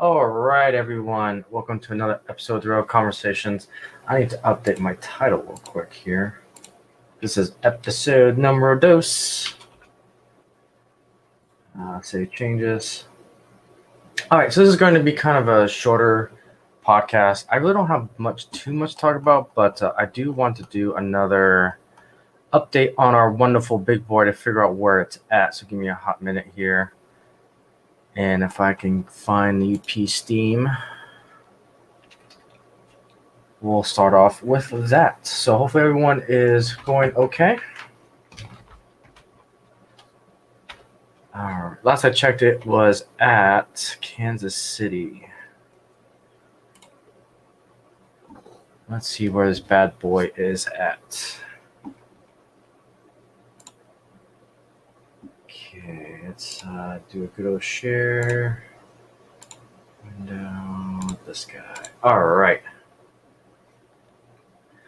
All right, everyone. Welcome to another episode of Derailed Conversations. I need to update my title real quick here. This is episode numero dos. Save changes. All right, so this is going to be kind of a shorter podcast. I really don't have too much to talk about, but I do want to do another update on our wonderful big boy to figure out where it's at. So give me a hot minute here. And if I can find the UP Steam, we'll start off with that. So hopefully everyone is going okay. Last I checked, it was at Kansas City. Let's see where this bad boy is at. Okay, let's do a good old share. Window, this guy. All right.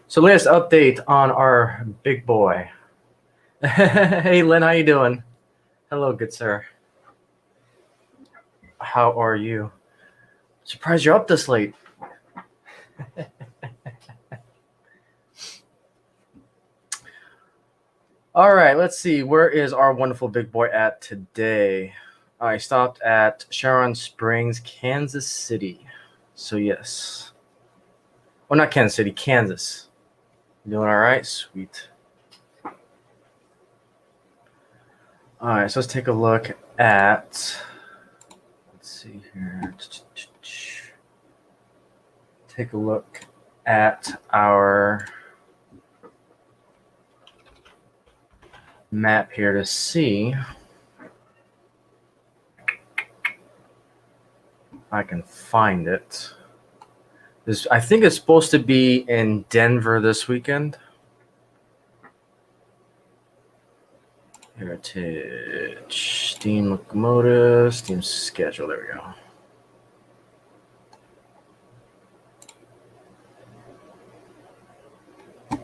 So latest update on our big boy. Hey, Lynn, how you doing? Hello, good sir. How are you? Surprised you're up this late. All right, let's see. Where is our wonderful big boy at today? I stopped at Sharon Springs, Kansas City. So yes. Well, not Kansas City, Kansas. Doing all right? Sweet. All right, so let's take a look at, let's see here. Take a look at our map here to see if I can find it. I think it's supposed to be in Denver this weekend. Heritage, Steam Locomotive, Steam Schedule. There we go.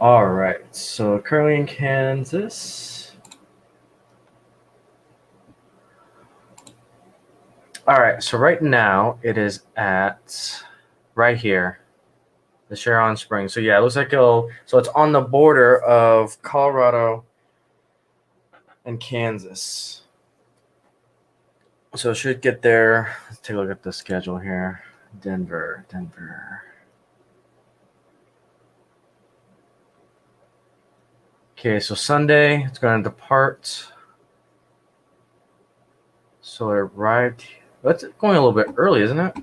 All right, so currently in Kansas. All right, so right now it is at right here, the Sharon Springs. So yeah, it looks like so it's on the border of Colorado and Kansas. So it should get there. Let's take a look at the schedule here. Denver. Okay, so Sunday it's going to depart. So it arrived. That's going a little bit early, isn't it?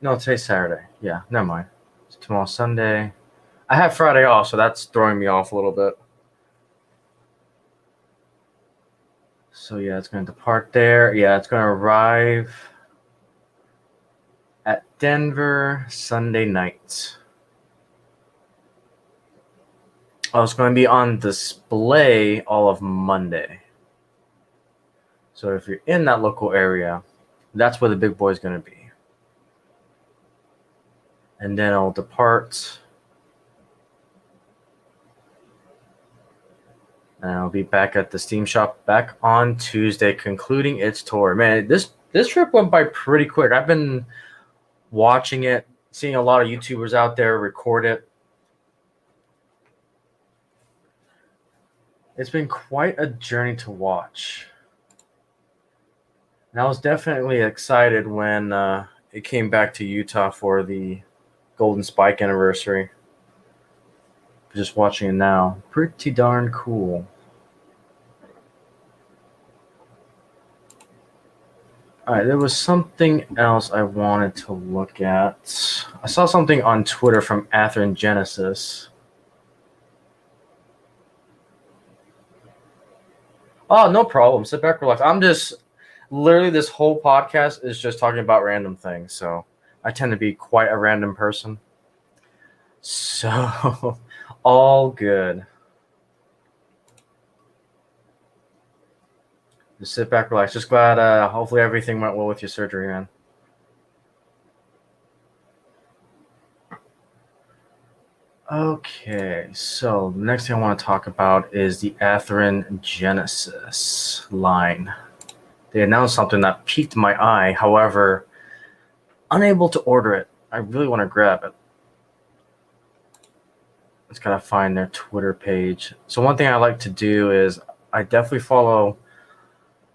No, today's Saturday. Yeah, never mind. It's tomorrow Sunday. I have Friday off, so that's throwing me off a little bit. So yeah, it's going to depart there. Yeah, it's going to arrive at Denver Sunday night. Oh, it's going to be on display all of Monday. So if you're in that local area, that's where the big boy is going to be. And then I'll depart. And I'll be back at the Steam shop back on Tuesday, concluding its tour. Man, this trip went by pretty quick. I've been watching it, seeing a lot of YouTubers out there record it. It's been quite a journey to watch. And I was definitely excited when it came back to Utah for the Golden Spike anniversary. Just watching it now. Pretty darn cool. All right, there was something else I wanted to look at. I saw something on Twitter from Atherin Genesis. Oh, no problem. Sit back, relax. I'm just literally this whole podcast is just talking about random things. So I tend to be quite a random person. So all good. Just sit back, relax. Just glad hopefully everything went well with your surgery, man. Okay, so the next thing I want to talk about is the Atherin Genesis line. They announced something that piqued my eye. However, unable to order it. I really want to grab it. Just gotta find their Twitter page. So one thing I like to do is I definitely follow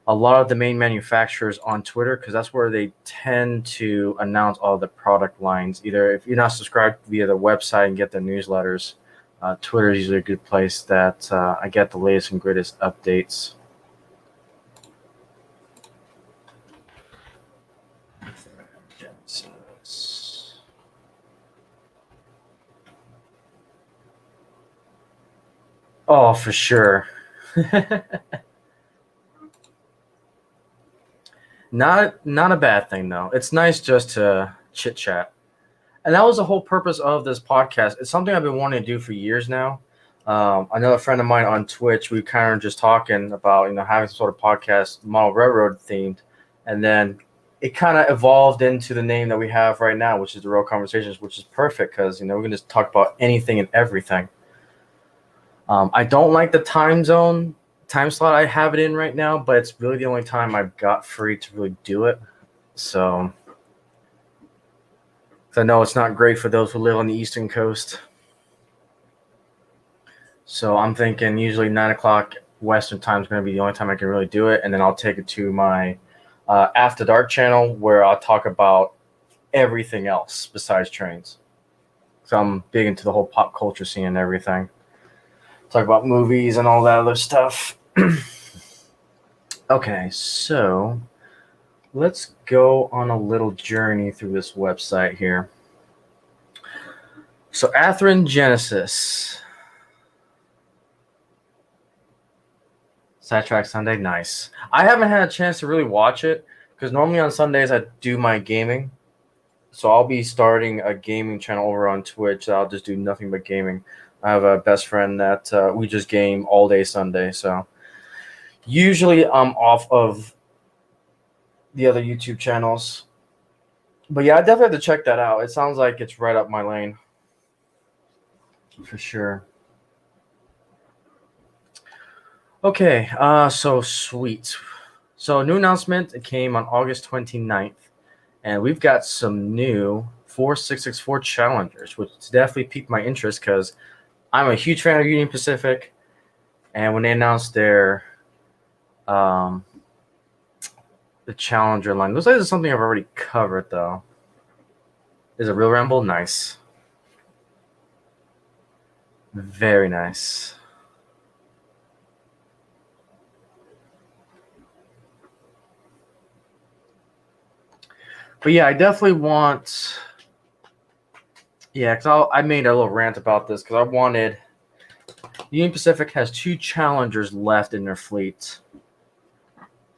a lot of the main manufacturers on Twitter because that's where they tend to announce all the product lines. Either if you're not subscribed via the website and get the newsletters, Twitter is usually a good place that I get the latest and greatest updates. Oh, for sure. Not a bad thing though. It's nice just to chit chat. And that was the whole purpose of this podcast. It's something I've been wanting to do for years now. Another friend of mine on Twitch, we kind of just talking about, having some sort of podcast, Model Railroad themed. And then it kind of evolved into the name that we have right now, which is Derailed Conversations, which is perfect because, we can just talk about anything and everything. I don't like the time slot I have it in right now, but it's really the only time I've got free to really do it. So I know it's not great for those who live on the Eastern Coast. So I'm thinking usually 9 o'clock Western time is going to be the only time I can really do it. And then I'll take it to my After Dark channel where I'll talk about everything else besides trains. So I'm big into the whole pop culture scene and everything. Talk about movies and all that other stuff. Okay, so let's go on a little journey through this website here. So Atherin Genesis. Sidetrack Sunday, nice. I haven't had a chance to really watch it because normally on Sundays I do my gaming. So I'll be starting a gaming channel over on Twitch. I'll just do nothing but gaming. I have a best friend that we just game all day Sunday. So usually I'm off of the other YouTube channels. But yeah, I definitely have to check that out. It sounds like it's right up my lane. For sure. Okay, so sweet. So a new announcement, it came on August 29th. And we've got some new 4664 Challengers, which definitely piqued my interest because I'm a huge fan of Union Pacific. And when they announced their the Challenger line, looks like this is something I've already covered though. Is it Real Ramble? Nice. Very nice. But yeah, I definitely want. Yeah, because I made a little rant about this because I wanted. Union Pacific has 2 Challengers left in their fleet.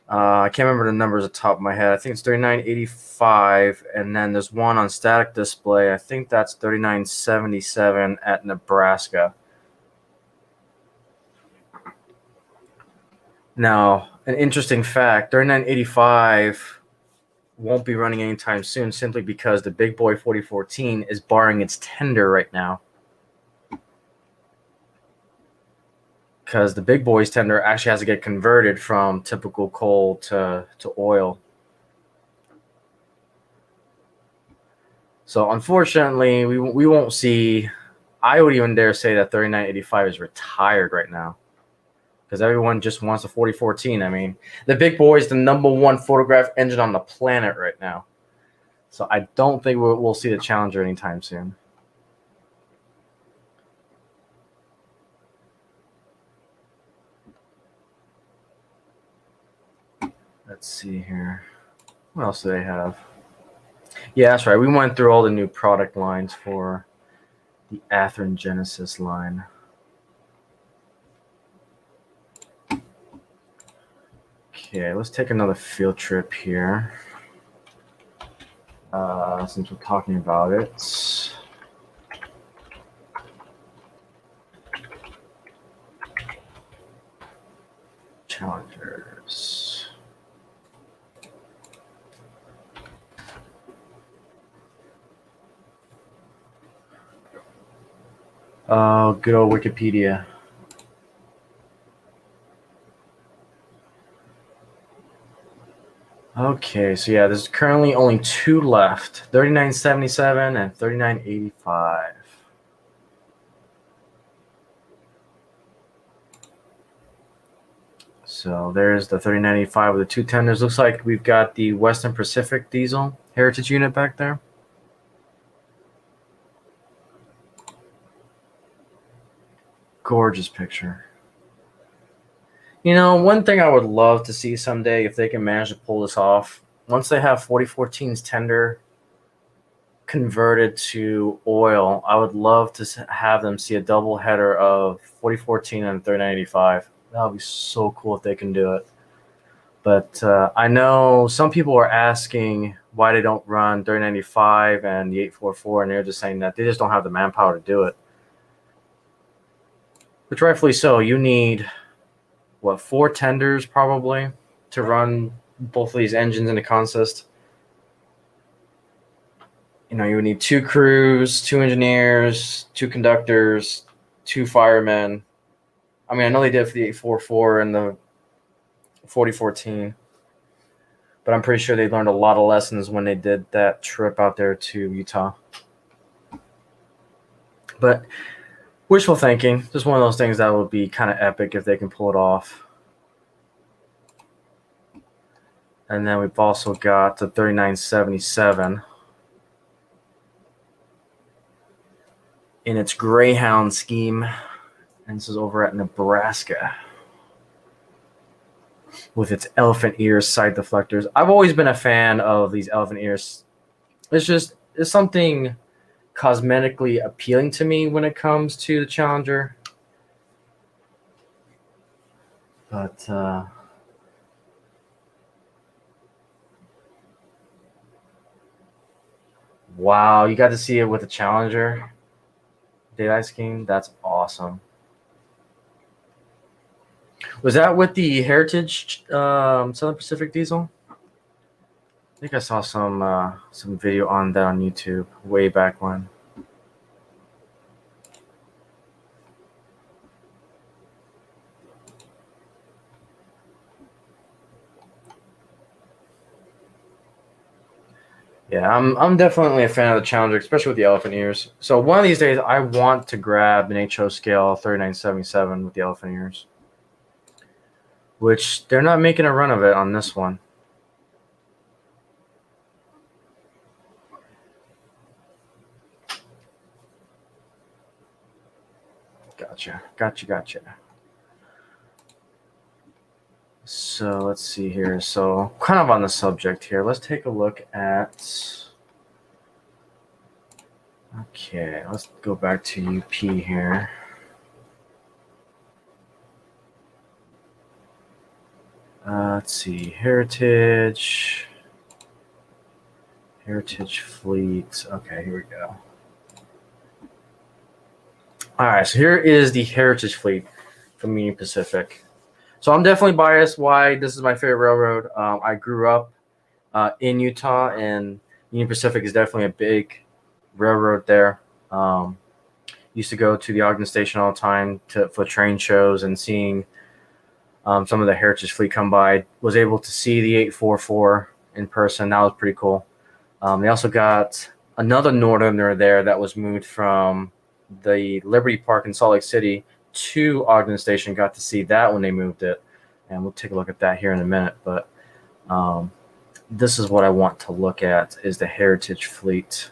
I can't remember the numbers at the top of my head. I think it's 3985, and then there's one on static display. I think that's 3977 at Nebraska. Now, an interesting fact, 3985 won't be running anytime soon simply because the Big Boy 4014 is barring its tender right now. Because the Big Boy's tender actually has to get converted from typical coal to oil. So unfortunately, we won't see. I would even dare say that 3985 is retired right now. Because everyone just wants a 4014. I mean, the Big Boy is the #1 photograph engine on the planet right now. So I don't think we'll see the Challenger anytime soon. Let's see here. What else do they have? Yeah, that's right. We went through all the new product lines for the Atherin Genesis line. Okay, let's take another field trip here. Since we're talking about it. Challengers. Oh, good old Wikipedia. Okay, so yeah, there's currently only two left, 3977 and 3985. So there's the 3985 with the two tenders. Looks like we've got the Western Pacific diesel heritage unit back there. Gorgeous picture. You know, one thing I would love to see someday, if they can manage to pull this off, once they have 4014's tender converted to oil, I would love to have them see a double header of 4014 and 3985. That would be so cool if they can do it. But I know some people are asking why they don't run 3095 and the 844, and they're just saying that they just don't have the manpower to do it. Which rightfully so. You need, what, 4 tenders probably to run both of these engines in the consist. You know, you would need 2 crews, 2 engineers, 2 conductors, 2 firemen. I mean, I know they did it for the 844 and the 4014, but I'm pretty sure they learned a lot of lessons when they did that trip out there to Utah. But wishful thinking, just one of those things that would be kind of epic if they can pull it off. And then we've also got the 3977 in its Greyhound scheme. And this is over at Nebraska with its elephant ears side deflectors. I've always been a fan of these elephant ears. It's something cosmetically appealing to me when it comes to the Challenger. But wow, you got to see it with the Challenger daylight scheme. That's awesome. Was that with the Heritage Southern Pacific diesel? I think I saw some video on that on YouTube way back when. Yeah, I'm definitely a fan of the Challenger, especially with the elephant ears. So one of these days, I want to grab an HO scale 3977 with the elephant ears, which they're not making a run of it on this one. Gotcha. So let's see here. So kind of on the subject here, let's take a look at. Okay, let's go back to UP here. Let's see, Heritage Fleet. Okay, here we go. All right, so here is the Heritage Fleet from Union Pacific. So I'm definitely biased why this is my favorite railroad. I grew up in Utah, and Union Pacific is definitely a big railroad there. Used to go to the Ogden Station all the time for train shows and seeing some of the Heritage Fleet come by. Was able to see the 844 in person. That was pretty cool. They also got another Northerner there that was moved from the Liberty Park in Salt Lake City to Ogden Station. Got to see that when they moved it, and we'll take a look at that here in a minute. But this is what I want to look at, is the Heritage Fleet.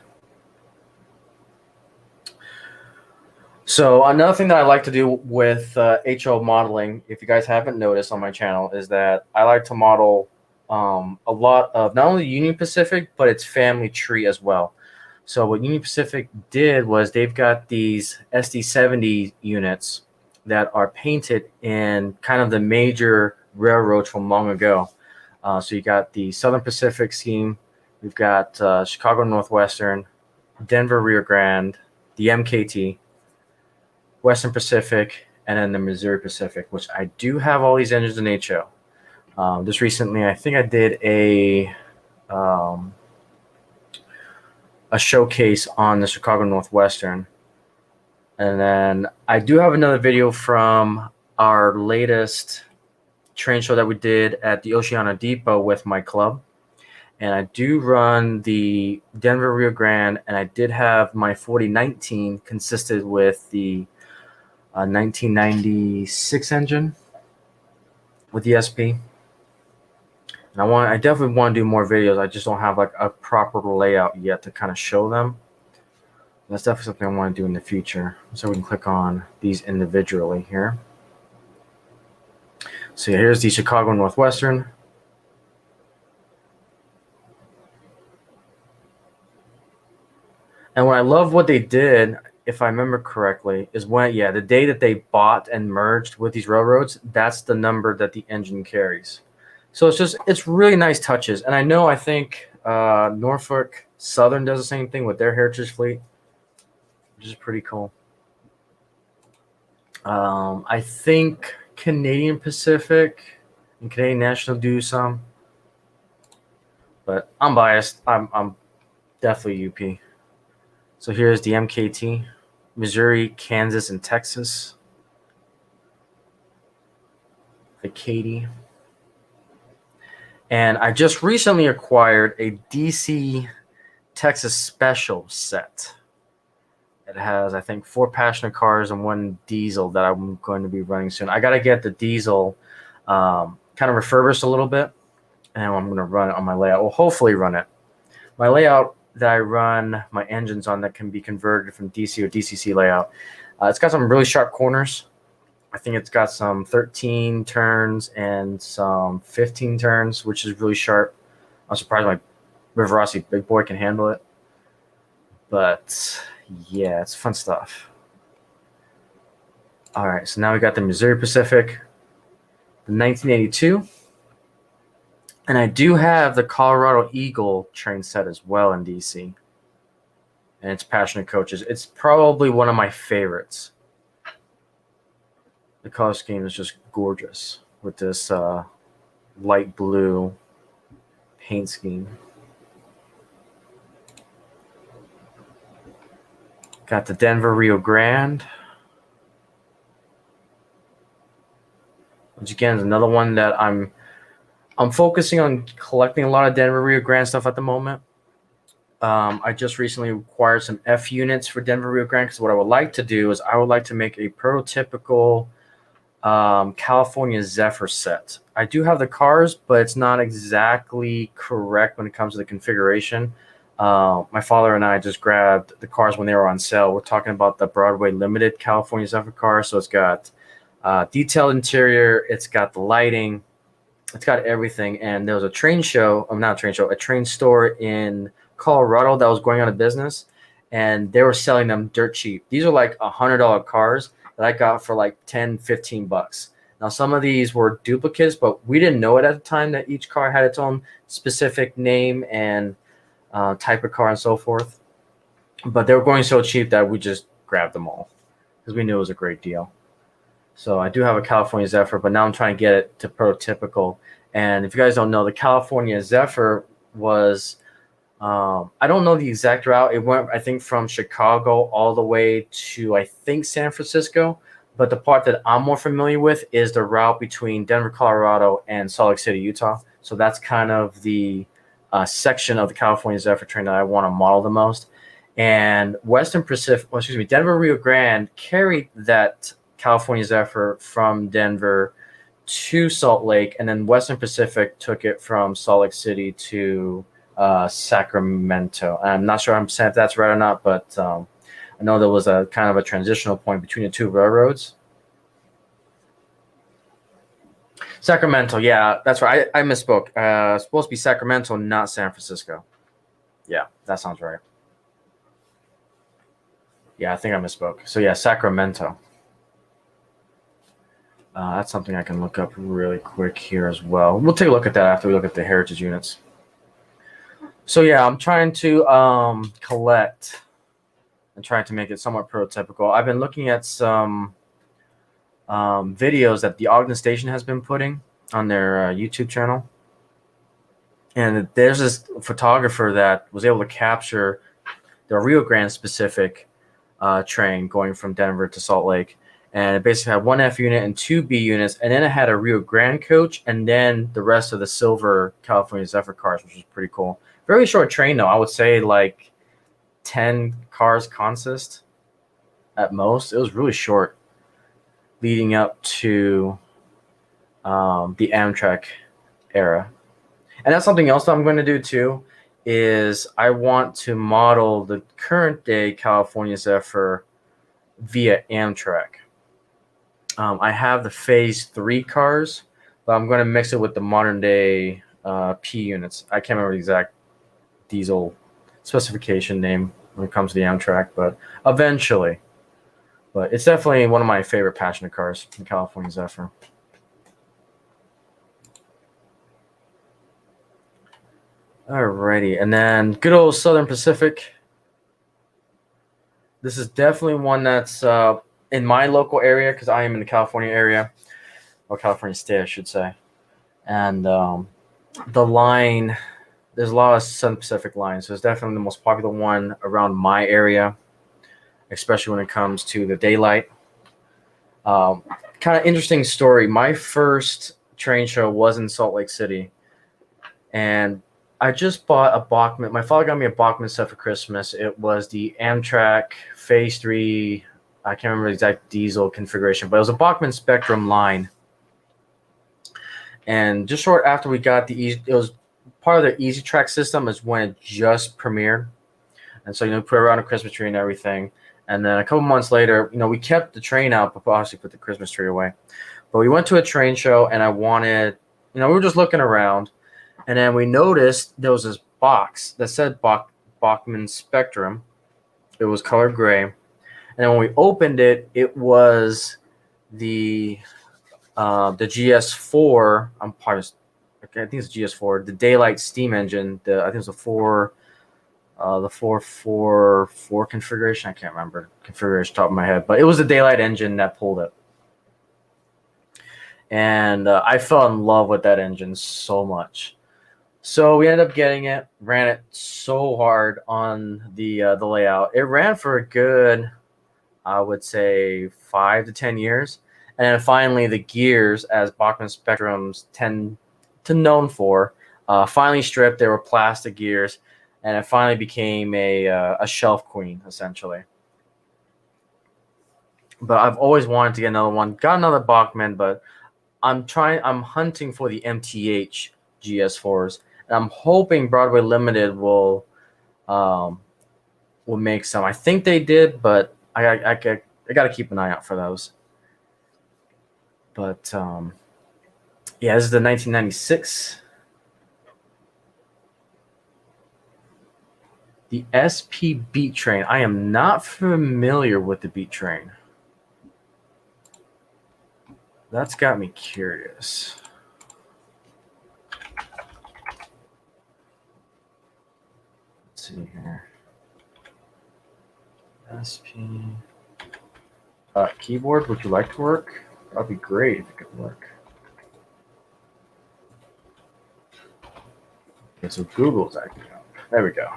So another thing that I like to do with HO modeling, if you guys haven't noticed on my channel, is that I like to model a lot of not only Union Pacific, but its family tree as well. So what Union Pacific did was they've got these SD70 units that are painted in kind of the major railroads from long ago. So you got the Southern Pacific scheme, we've got Chicago Northwestern, Denver Rio Grande, the MKT, Western Pacific, and then the Missouri Pacific, which I do have all these engines in HO. Just recently, I think I did a showcase on the Chicago Northwestern. And then I do have another video from our latest train show that we did at the Oceana Depot with my club. And I do run the Denver Rio Grande, and I did have my 4019 consisted with the 1996 engine with the SP. And I definitely want to do more videos. I just don't have like a proper layout yet to kind of show them. That's definitely something I want to do in the future. So we can click on these individually here. So yeah, here's the Chicago Northwestern. And what I love what they did, if I remember correctly, is the day that they bought and merged with these railroads, that's the number that the engine carries. So it's really nice touches. And I think Norfolk Southern does the same thing with their heritage fleet, which is pretty cool. I think Canadian Pacific and Canadian National do some, but I'm biased. I'm definitely UP. So here's the MKT, Missouri, Kansas, and Texas. The Katy. And I just recently acquired a DC Texas Special set. It has, I think, 4 passenger cars and 1 diesel that I'm going to be running soon. I got to get the diesel kind of refurbished a little bit, and I'm going to run it on my layout. Well, hopefully run it. My layout that I run my engines on that can be converted from DC or DCC layout. It's got some really sharp corners. I think it's got some 13 turns and some 15 turns, which is really sharp. I'm surprised my Riverossi Big Boy can handle it. But yeah, it's fun stuff. All right, so now we got the Missouri Pacific, the 1982. And I do have the Colorado Eagle train set as well in DC. And it's passenger coaches. It's probably one of my favorites. The color scheme is just gorgeous with this light blue paint scheme. Got the Denver Rio Grande, which again is another one that I'm focusing on collecting a lot of Denver Rio Grande stuff at the moment. I just recently acquired some F units for Denver Rio Grande because what I would like to do is I would like to make a prototypical California Zephyr set. I do have the cars, but it's not exactly correct when it comes to the configuration. My father and I just grabbed the cars when they were on sale. We're talking about the Broadway Limited California Zephyr car. So it's got detailed interior. It's got the lighting. It's got everything. And there was a train show, not a train show, a train store in Colorado that was going out of business. And they were selling them dirt cheap. These are like $100 cars that I got for like 10, 15 bucks. Now, some of these were duplicates, but we didn't know it at the time that each car had its own specific name and type of car and so forth. But they were going so cheap that we just grabbed them all because we knew it was a great deal. So I do have a California Zephyr, but now I'm trying to get it to prototypical. And if you guys don't know, the California Zephyr was, I don't know the exact route. It went, I think, from Chicago all the way to, I think, San Francisco. But the part that I'm more familiar with is the route between Denver, Colorado, and Salt Lake City, Utah. So that's kind of the section of the California Zephyr train that I want to model the most. And Denver Rio Grande carried that California Zephyr from Denver to Salt Lake, and then Western Pacific took it from Salt Lake City to Sacramento. And I'm not sure I'm saying if that's right or not, but I know there was a kind of a transitional point between the two railroads. Sacramento, yeah, that's right. I misspoke. It's supposed to be Sacramento, not San Francisco. Yeah, that sounds right. Yeah, I think I misspoke. So yeah, Sacramento. That's something I can look up really quick here as well. We'll take a look at that after we look at the heritage units. So yeah, I'm trying to collect and trying to make it somewhat prototypical. I've been looking at some videos that the Ogden Station has been putting on their YouTube channel. And there's this photographer that was able to capture the Rio Grande specific train going from Denver to Salt Lake. And it basically had one F unit and two B units, and then it had a Rio Grande coach, and then the rest of the silver California Zephyr cars, which was pretty cool. Very short train though. I would say like 10 cars consist at most. It was really short, leading up to the Amtrak era. And that's something else that I'm going to do too, is I want to model the current day California Zephyr via Amtrak. I have the Phase 3 cars, but I'm going to mix it with the modern day P units. I can't remember the exact diesel specification name when it comes to the Amtrak, but eventually. But it's definitely one of my favorite passionate cars, the California Zephyr. Alrighty, and then good old Southern Pacific. This is definitely one that's in my local area because I am in the California area, or California state, I should say. And the line, there's a lot of Southern Pacific lines, so it's definitely the most popular one around my area, especially when it comes to the daylight. Kind of interesting story. My first train show was in Salt Lake City, and I just bought a Bachmann. My father got me a Bachmann set for Christmas. It was the Amtrak Phase 3. I can't remember the exact diesel configuration, but it was a Bachmann Spectrum line. And just short after we got it was part of the Easy Track system is when it just premiered. And so, put it around a Christmas tree and everything. And then a couple months later, we kept the train out, but obviously put the Christmas tree away. But we went to a train show, and I wanted, we were just looking around. And then we noticed there was this box that said Bachmann Spectrum. It was colored gray. And then when we opened it, it was the GS4. I think it's GS4. The Daylight steam engine. I think it's a 444 configuration. I can't remember configuration top of my head, but it was the Daylight engine that pulled it. And I fell in love with that engine so much. So we ended up getting it, ran it so hard on the layout. It ran for a good, I would say, 5 to 10 years. And then finally the gears, as Bachmann Spectrums tend to known for, finally stripped. They were plastic gears, and it finally became a shelf queen, essentially. But I've always wanted to get another one. Got another Bachmann, but I'm hunting for the MTH GS4s. And I'm hoping Broadway Limited will make some. I think they did, but I got to keep an eye out for those. But yeah, this is the 1996. The SP Beat Train. I am not familiar with the Beat Train. That's got me curious. Let's see here. SP. Keyboard, would you like to work? That'd be great if it could work. Okay, so Google's acting up. There we go.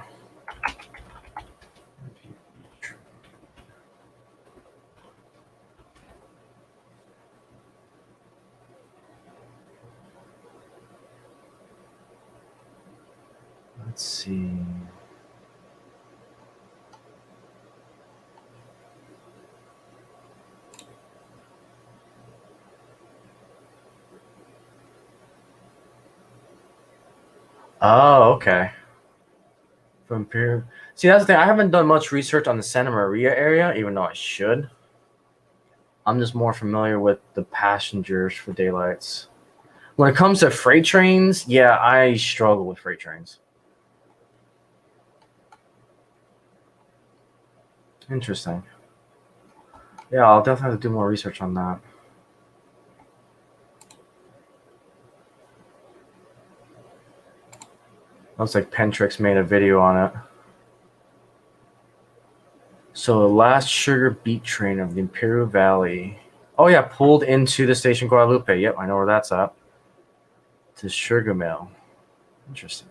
Let's see. Oh, okay. From Imperial. See, that's the thing. I haven't done much research on the Santa Maria area, even though I should. I'm just more familiar with the passengers for daylights. When it comes to freight trains, yeah, I struggle with freight trains. Interesting. Yeah, I'll definitely have to do more research on that. Looks like Pentrix made a video on it. So the last sugar beet train of the Imperial Valley. Oh yeah, pulled into the station Guadalupe. Yep, I know where that's at. To Sugar Mill. Interesting.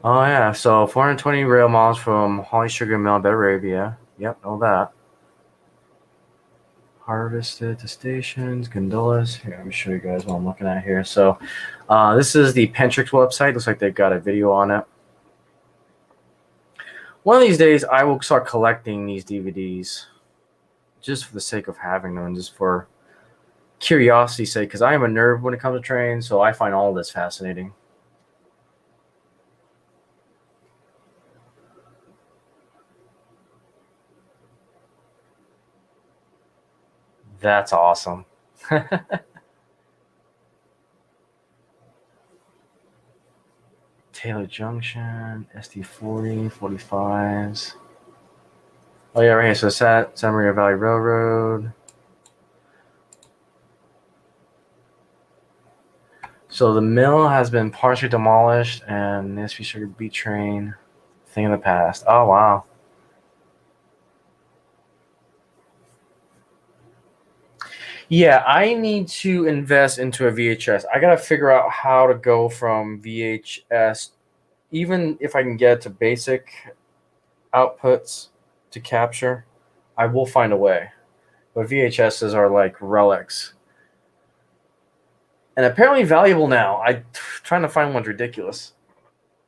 Oh yeah, so 420 rail miles from Holly Sugar Mill, Belgravia. Yep, know that. Harvested to stations, gondolas. Here, let me show you guys what I'm looking at here. So, this is the Pentrix website. Looks like they've got a video on it. One of these days, I will start collecting these DVDs, just for the sake of having them, and just for curiosity's sake. Because I am a nerd when it comes to trains, so I find all of this fascinating. That's awesome. Taylor Junction, SD40, 45s. Oh yeah, right here. So Santa Maria Valley Railroad. So the mill has been partially demolished, and this feature B train thing in the past. Oh wow. Yeah, I need to invest into a VHS. I gotta figure out how to go from VHS, even if I can get to basic outputs to capture. I will find a way. But VHSs are like relics, and apparently valuable now. I trying to find one's ridiculous,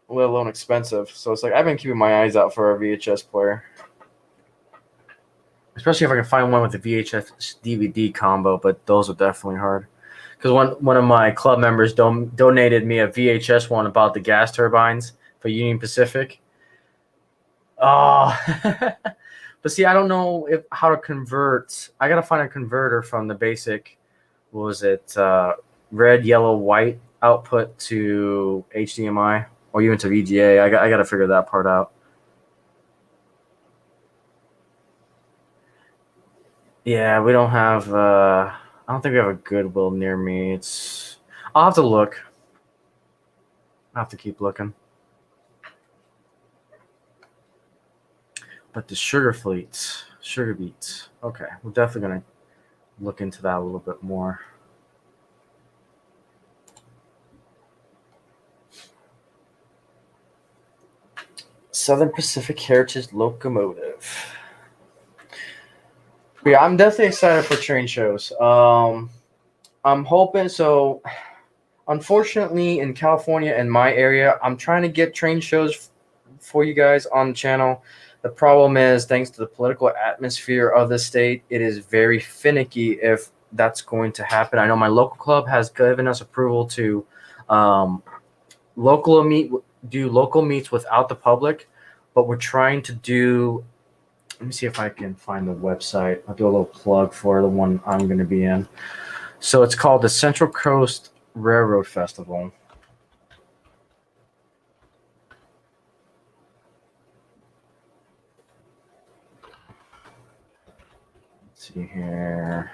let alone expensive. So it's like I've been keeping my eyes out for a VHS player, especially if I can find one with the VHS DVD combo. But those are definitely hard because one of my club members donated me a VHS one about the gas turbines for Union Pacific. Oh, but see, I don't know how to convert. I gotta find a converter from the basic. What was it? Red, yellow, white output to HDMI or even to VGA. I got to figure that part out. Yeah, we don't have. I don't think we have a Goodwill near me. I'll have to look. I'll have to keep looking. But the sugar beets. Okay, we're definitely gonna look into that a little bit more. Southern Pacific Heritage Locomotive. But yeah, I'm definitely excited for train shows. I'm hoping so. Unfortunately, in California and my area, I'm trying to get train shows for you guys on the channel. The problem is, thanks to the political atmosphere of the state, it is very finicky if that's going to happen. I know my local club has given us approval to um, local meets without the public, but we're trying to do. Let me see if I can find the website. I'll do a little plug for the one I'm going to be in. So it's called the Central Coast Railroad Festival. Let's see here.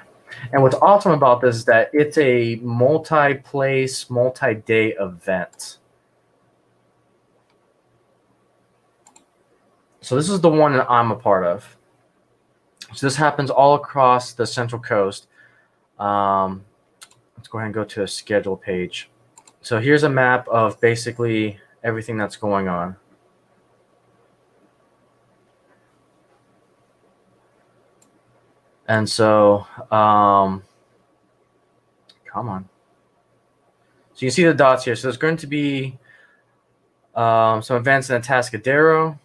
And what's awesome about this is that it's a multi-place, multi-day event. So this is the one that I'm a part of. So this happens all across the Central Coast. Let's go ahead and go to a schedule page. So here's a map of basically everything that's going on. And so, come on. So you see the dots here. So there's going to be some events in Atascadero.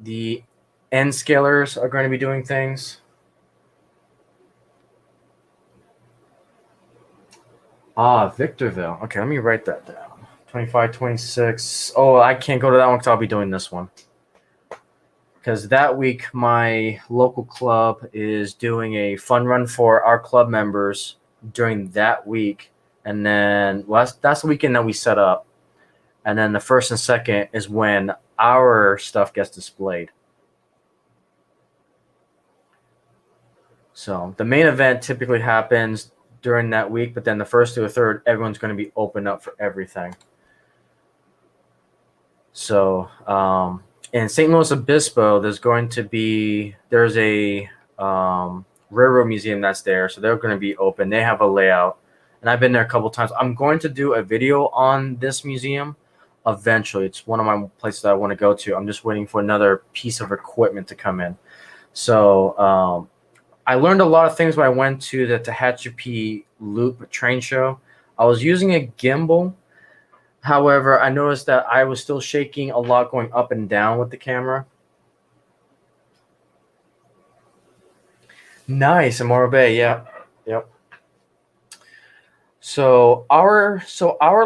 The N scalers are going to be doing things. Victorville. Okay, let me write that down. 25, 26. Oh, I can't go to that one because I'll be doing this one. Because that week, my local club is doing a fun run for our club members during that week. And then, well, that's the weekend that we set up. And then the first and second is when our stuff gets displayed. So the main event typically happens during that week, but then the first to the third, everyone's going to be open up for everything. So in St. Louis Obispo, there's a railroad museum that's there, so they're going to be open. They have a layout, and I've been there a couple times. I'm going to do a video on this museum, eventually. It's one of my places that I want to go to. I'm just waiting for another piece of equipment to come in. So I learned a lot of things when I went to the Tehachapi Loop train show. I was using a gimbal. However, I noticed that I was still shaking a lot going up and down with the camera. Nice, in Morro Bay, yeah. Yep. So our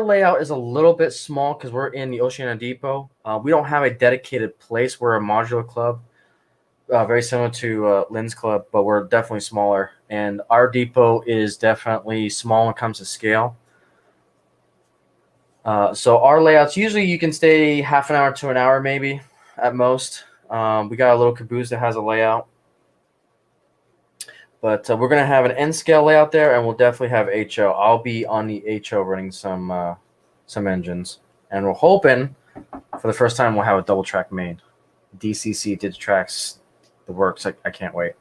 layout is a little bit small because we're in the Oceana Depot. We don't have a dedicated place. We're a modular club, very similar to Lynns Club, but we're definitely smaller. And our depot is definitely small when it comes to scale. So our layouts, usually you can stay half an hour to an hour maybe at most. We got a little caboose that has a layout. But we're going to have an N-scale layout there, and we'll definitely have HO. I'll be on the HO running some engines. And we're hoping for the first time we'll have a double track main. DCC Digitrax, the works. I can't wait.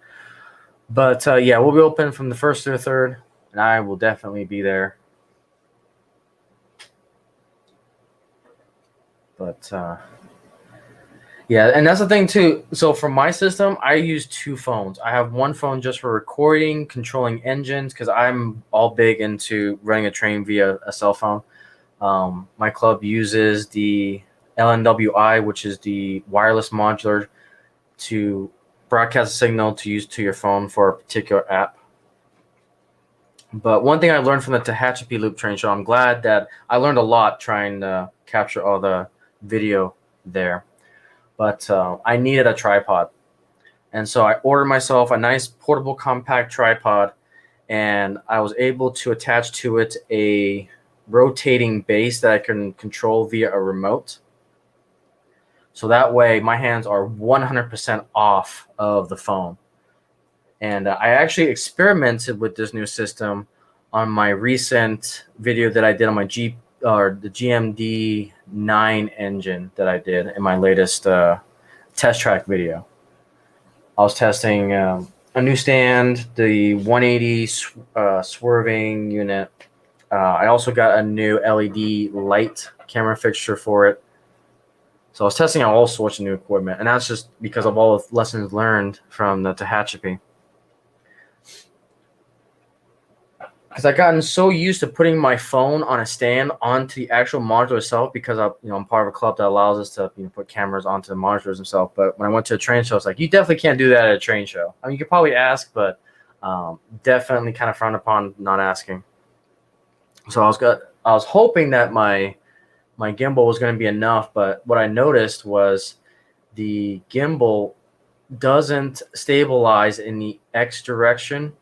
But yeah, we'll be open from the 1st to the 3rd, and I will definitely be there. But yeah, and that's the thing too. So for my system, I use 2 phones. I have one phone just for recording, controlling engines, because I'm all big into running a train via a cell phone. My club uses the LNWI, which is the wireless modular, to broadcast a signal to use to your phone for a particular app. But one thing I learned from the Tehachapi Loop train show, I'm glad that I learned a lot trying to capture all the video there. But I needed a tripod. And so I ordered myself a nice portable compact tripod, and I was able to attach to it a rotating base that I can control via a remote. So that way my hands are 100% off of the phone. And I actually experimented with this new system on my recent video that I did on my the GMD 9 engine that I did in my latest test track video. I was testing a new stand, the 180 swerving unit. I also got a new LED light camera fixture for it. So I was testing out all sorts of new equipment, and that's just because of all the lessons learned from the Tehachapi. Because I've gotten so used to putting my phone on a stand onto the actual modular itself, because I'm part of a club that allows us to put cameras onto the modulars themselves. But when I went to a train show, it's like, you definitely can't do that at a train show. I mean, you could probably ask, but definitely kind of frowned upon not asking. So I was hoping that my gimbal was going to be enough, but what I noticed was the gimbal doesn't stabilize in the X direction.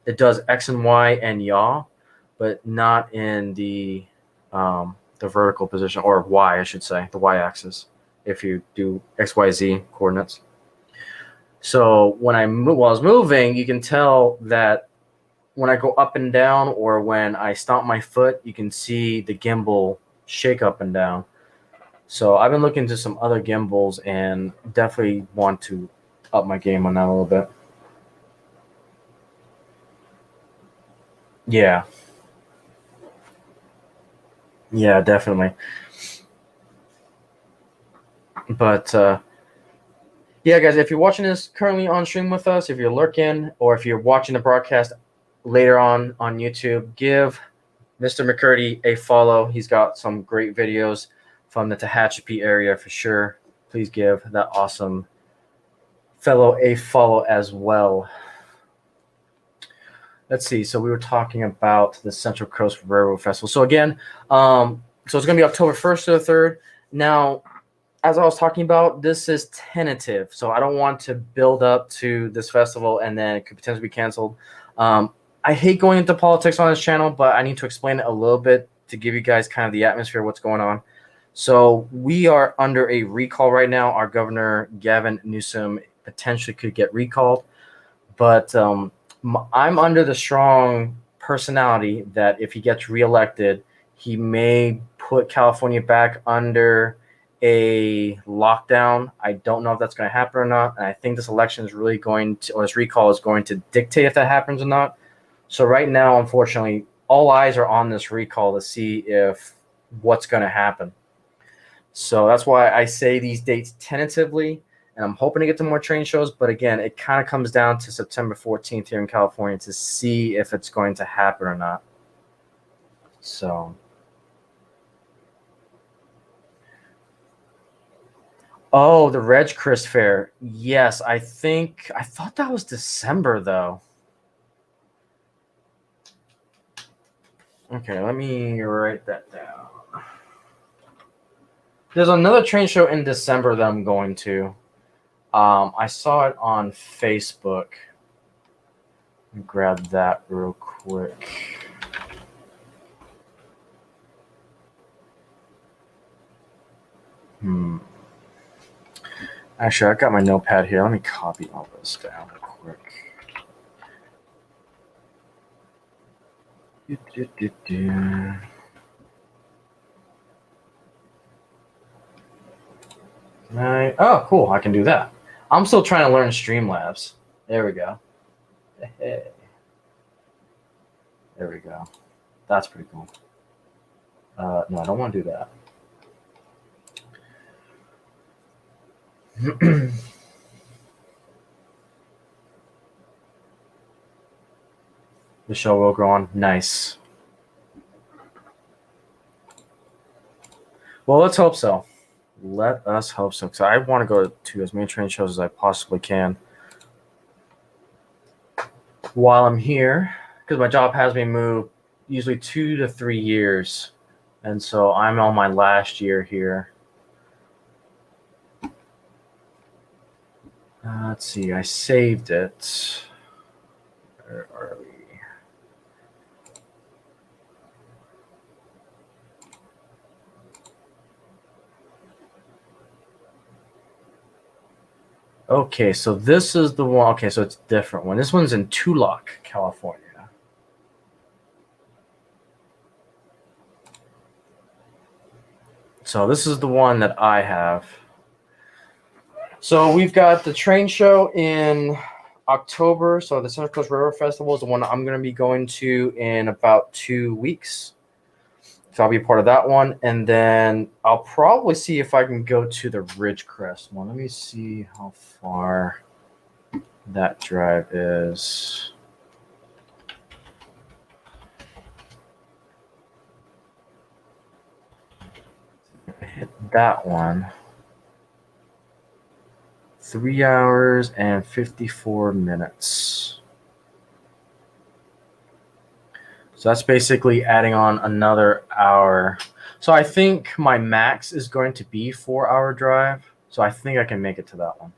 It does X and Y and yaw, but not in the vertical position, or Y, I should say, the Y axis, if you do X, Y, Z coordinates. So while I was moving, you can tell that when I go up and down, or when I stomp my foot, you can see the gimbal shake up and down. So I've been looking into some other gimbals and definitely want to up my game on that a little bit. Yeah. Yeah, definitely. But yeah, guys, if you're watching this currently on stream with us, if you're lurking, or if you're watching the broadcast later on YouTube, give Mr. McCurdy a follow. He's got some great videos from the Tehachapi area for sure. Please give that awesome fellow a follow as well. Let's see. So we were talking about the Central Coast Railroad Festival. So again, so it's going to be October 1st to the 3rd. Now, as I was talking about, this is tentative. So I don't want to build up to this festival and then it could potentially be canceled. I hate going into politics on this channel, but I need to explain it a little bit to give you guys kind of the atmosphere of what's going on. So we are under a recall right now. Our governor, Gavin Newsom, potentially could get recalled. But I'm under the strong personality that if he gets reelected, he may put California back under a lockdown. I don't know if that's going to happen or not. And I think this election is really going to, or this recall is going to dictate if that happens or not. So right now, unfortunately, all eyes are on this recall to see if what's going to happen. So that's why I say these dates tentatively, and I'm hoping to get to more train shows. But again, it kind of comes down to September 14th here in California to see if it's going to happen or not. So, oh, the Reg Chris Fair. Yes, I thought that was December though. Okay, let me write that down. There's another train show in December that I'm going to. I saw it on Facebook. Let me grab that real quick. Actually, I've got my notepad here. Let me copy all this down real quick. Oh, cool. I can do that. I'm still trying to learn Streamlabs. There we go. Hey. There we go. That's pretty cool. No, I don't want to do that. The show will go on. Nice. Well, let's hope so. Let us hope so. Because I want to go to as many train shows as I possibly can while I'm here. Because my job has me moved usually 2 to 3 years. And so I'm on my last year here. Let's see. I saved it. Where are we? Okay, so this is the one. Okay, so it's a different one. This one's in Tulloch, California. So this is the one that I have. So we've got the train show in October. So the Central Coast Railroad Festival is the one I'm going to be going to in about 2 weeks. So I'll be a part of that one. And then I'll probably see if I can go to the Ridgecrest one. Let me see how far that drive is. Hit that one. 3 hours and 54 minutes. So that's basically adding on another hour. So I think my max is going to be 4-hour drive. So I think I can make it to that one.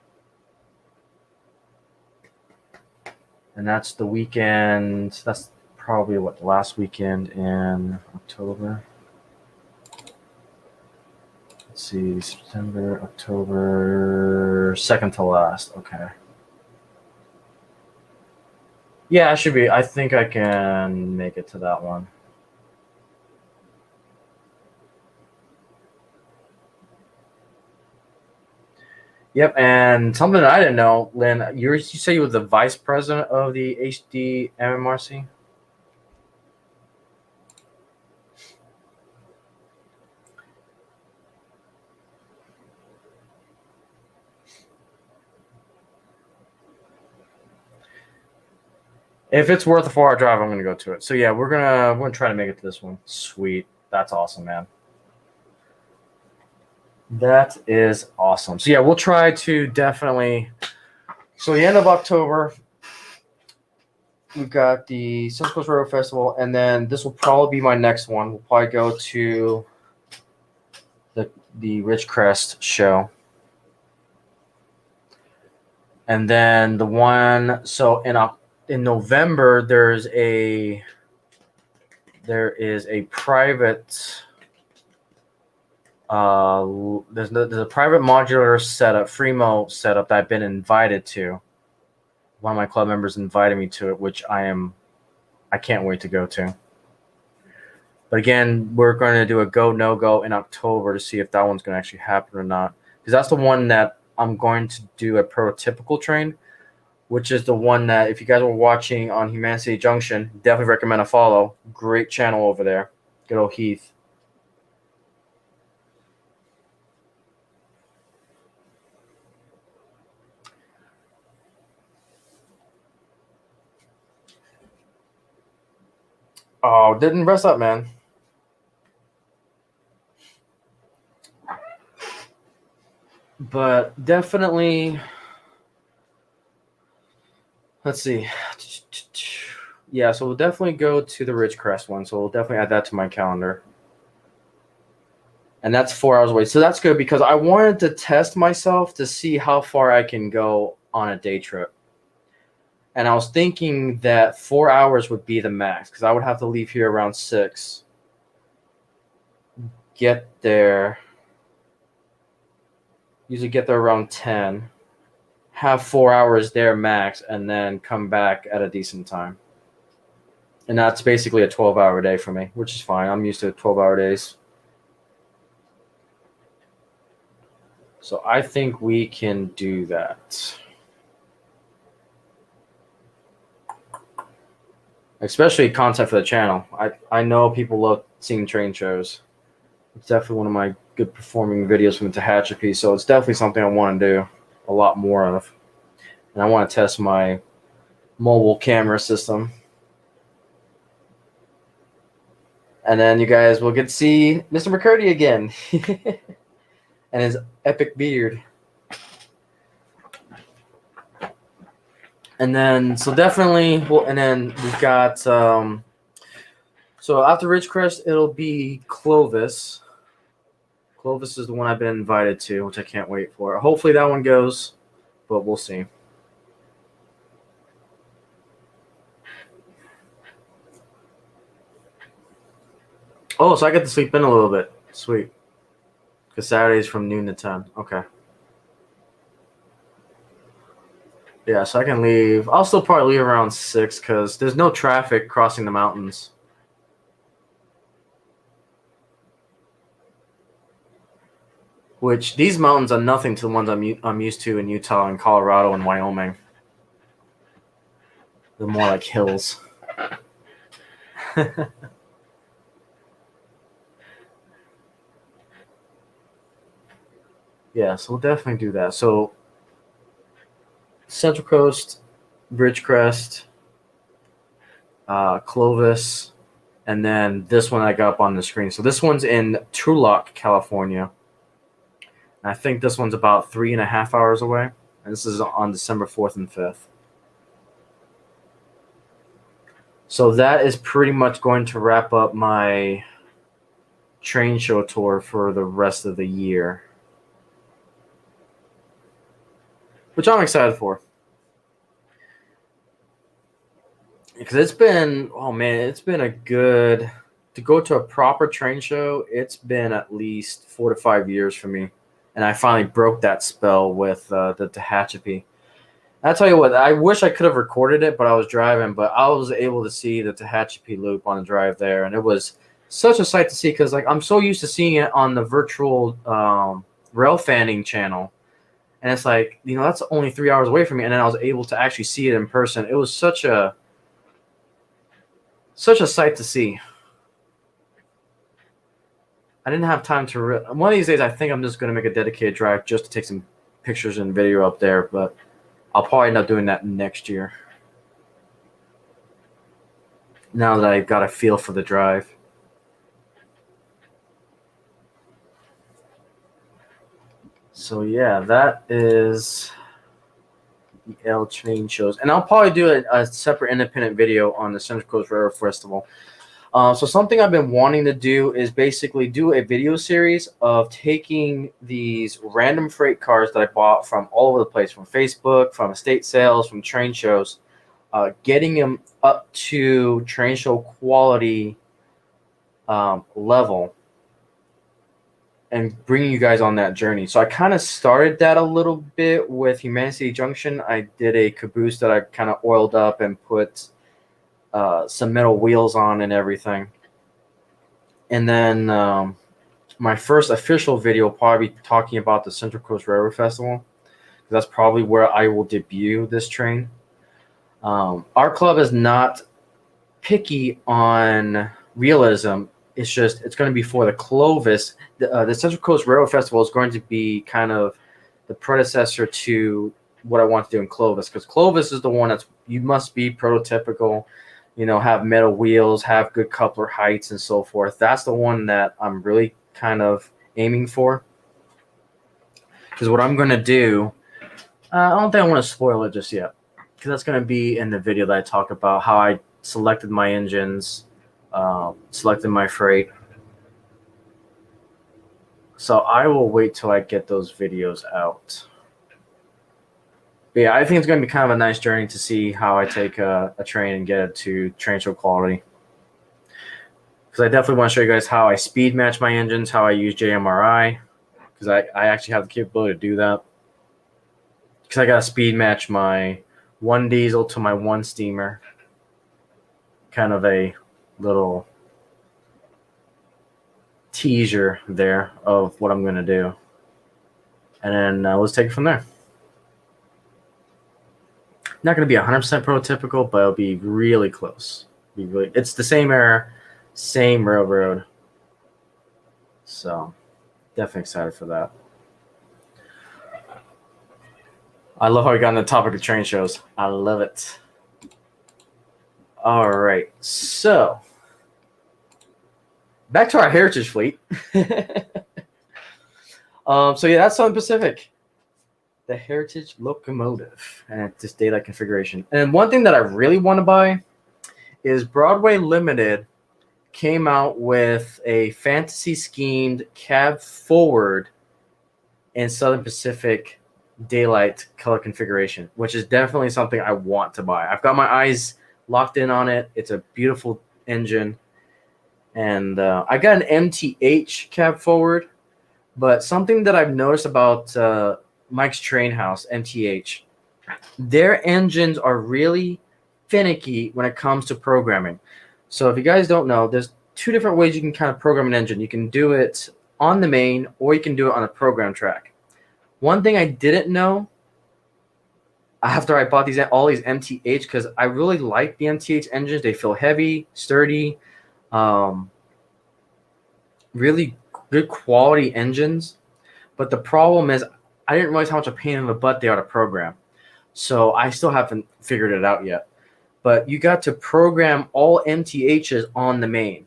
And that's the weekend. That's probably what, the last weekend in October. Let's see, September, October, second to last. Okay. Yeah, I should be. I think I can make it to that one. Yep, and something that I didn't know, Lynn, you say you were the vice president of the HD MMRC? If it's worth a 4-hour drive, I'm gonna go to it. So yeah, we're gonna try to make it to this one. Sweet. That's awesome, man. That is awesome. So yeah, we'll try to definitely. So the end of October, we've got the Central Coast Railroad Festival, and then this will probably be my next one. We'll probably go to the Ridgecrest show. And then the one, so in November, there is a private there's a private modular setup, Fremo setup that I've been invited to. One of my club members invited me to it, which I can't wait to go to. But again, we're going to do a go no go in October to see if that one's going to actually happen or not, because that's the one that I'm going to do a prototypical train, which is the one that if you guys were watching on Humanity Junction, definitely recommend a follow. Great channel over there. Good old Heath. Oh, didn't rest up, man. But definitely, let's see. Yeah, so we'll definitely go to the Ridgecrest one. So we'll definitely add that to my calendar. And that's 4 hours away. So that's good because I wanted to test myself to see how far I can go on a day trip. And I was thinking that 4 hours would be the max because I would have to leave here around 6, get there, usually get there around 10, have 4 hours there max, and then come back at a decent time. And that's basically a 12-hour day for me, which is fine. I'm used to 12-hour days. So I think we can do that. Especially content for the channel. I know people love seeing train shows. It's definitely one of my good performing videos from the Tehachapi, so it's definitely something I want to do a lot more of. And I want to test my mobile camera system. And then you guys will get to see Mr. McCurdy again. And his epic beard. And then, so definitely, well, and then we've got, so after Ridgecrest, it'll be Clovis. Clovis is the one I've been invited to, which I can't wait for. Hopefully that one goes, but we'll see. Oh, so I get to sleep in a little bit. Sweet. Because Saturday's from noon to 10. Okay. Yeah, so I can leave. I'll still probably leave around 6 because there's no traffic crossing the mountains. Which these mountains are nothing to the ones I'm used to in Utah and Colorado and Wyoming. They're more like hills. Yeah, so we'll definitely do that. So Central Coast, Ridgecrest, Clovis, and then this one I got up on the screen. So this one's in Turlock, California. And I think this one's about 3.5 hours away. And this is on December 4th and 5th. So that is pretty much going to wrap up my train show tour for the rest of the year, which I'm excited for. Because it's been, oh man, it's been a good, to go to a proper train show, it's been at least 4 to 5 years for me. And I finally broke that spell with the Tehachapi. I tell you what, I wish I could have recorded it, but I was driving. But I was able to see the Tehachapi loop on the drive there, and it was such a sight to see because like I'm so used to seeing it on the virtual rail fanning channel, and it's like, you know, that's only 3 hours away from me, and then I was able to actually see it in person. It was such a sight to see. I didn't have time to. One of these days, I think I'm just going to make a dedicated drive just to take some pictures and video up there, but I'll probably end up doing that next year. Now that I've got a feel for the drive. So yeah, that is the L train shows. And I'll probably do a separate independent video on the Central Coast Railroad Festival. So something I've been wanting to do is basically do a video series of taking these random freight cars that I bought from all over the place, from Facebook, from estate sales, from train shows, getting them up to train show quality level and bringing you guys on that journey. So I kind of started that a little bit with Humanity Junction. I did a caboose that I kind of oiled up and put some metal wheels on and everything. And then my first official video will probably be talking about the Central Coast Railroad Festival. That's probably where I will debut this train. Our club is not picky on realism. It's just, it's going to be for the Clovis. The Central Coast Railroad Festival is going to be kind of the predecessor to what I want to do in Clovis, because Clovis is the one that's, you must be prototypical. have metal wheels, have good coupler heights and so forth. That's the one that I'm really kind of aiming for. Because what I'm going to do, I don't think I want to spoil it just yet. Because that's going to be in the video that I talk about how I selected my engines, selected my freight. So I will wait till I get those videos out. But yeah, I think it's going to be kind of a nice journey to see how I take a train and get it to train show quality. Because I definitely want to show you guys how I speed match my engines, how I use JMRI. Because I actually have the capability to do that. Because I got to speed match my one diesel to my one steamer. Kind of a little teaser there of what I'm going to do. And then let's take it from there. Not going to be 100% prototypical, but it'll be really close. It's the same era, same railroad. So definitely excited for that. I love how we got on the topic of train shows. I love it. All right. So back to our heritage fleet. So yeah, that's Southern Pacific. The Heritage Locomotive and this daylight configuration. And one thing that I really want to buy is Broadway Limited came out with a fantasy schemed cab forward in Southern Pacific daylight color configuration, which is definitely something I want to buy. I've got my eyes locked in on it. It's a beautiful engine. And I got an MTH cab forward, but something that I've noticed about Mike's Train House, MTH, their engines are really finicky when it comes to programming. So if you guys don't know, there's two different ways you can kind of program an engine. You can do it on the main, or you can do it on a program track. One thing I didn't know after I bought all these MTH, because I really like the MTH engines. They feel heavy, sturdy, really good quality engines. But the problem is I didn't realize how much a pain in the butt they are to program. So I still haven't figured it out yet. But you got to program all MTHs on the main,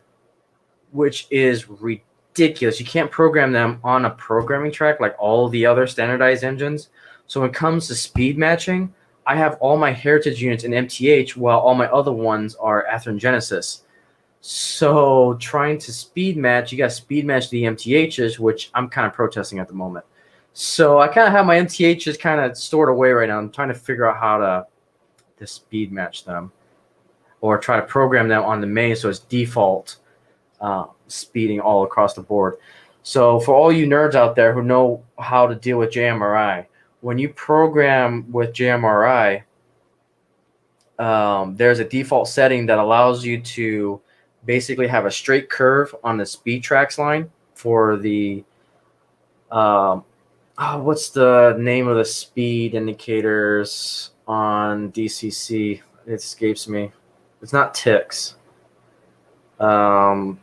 which is ridiculous. You can't program them on a programming track like all the other standardized engines. So when it comes to speed matching, I have all my heritage units in MTH while all my other ones are Athearn Genesis. So trying to speed match, you got to speed match the MTHs, which I'm kind of protesting at the moment. So I kind of have my MTHs kind of stored away right now. I'm trying to figure out how to speed match them or try to program them on the main so it's default speeding all across the board. So for all you nerds out there who know how to deal with JMRI, when you program with JMRI, there's a default setting that allows you to basically have a straight curve on the speed tracks line for the what's the name of the speed indicators on DCC? It escapes me. It's not ticks. It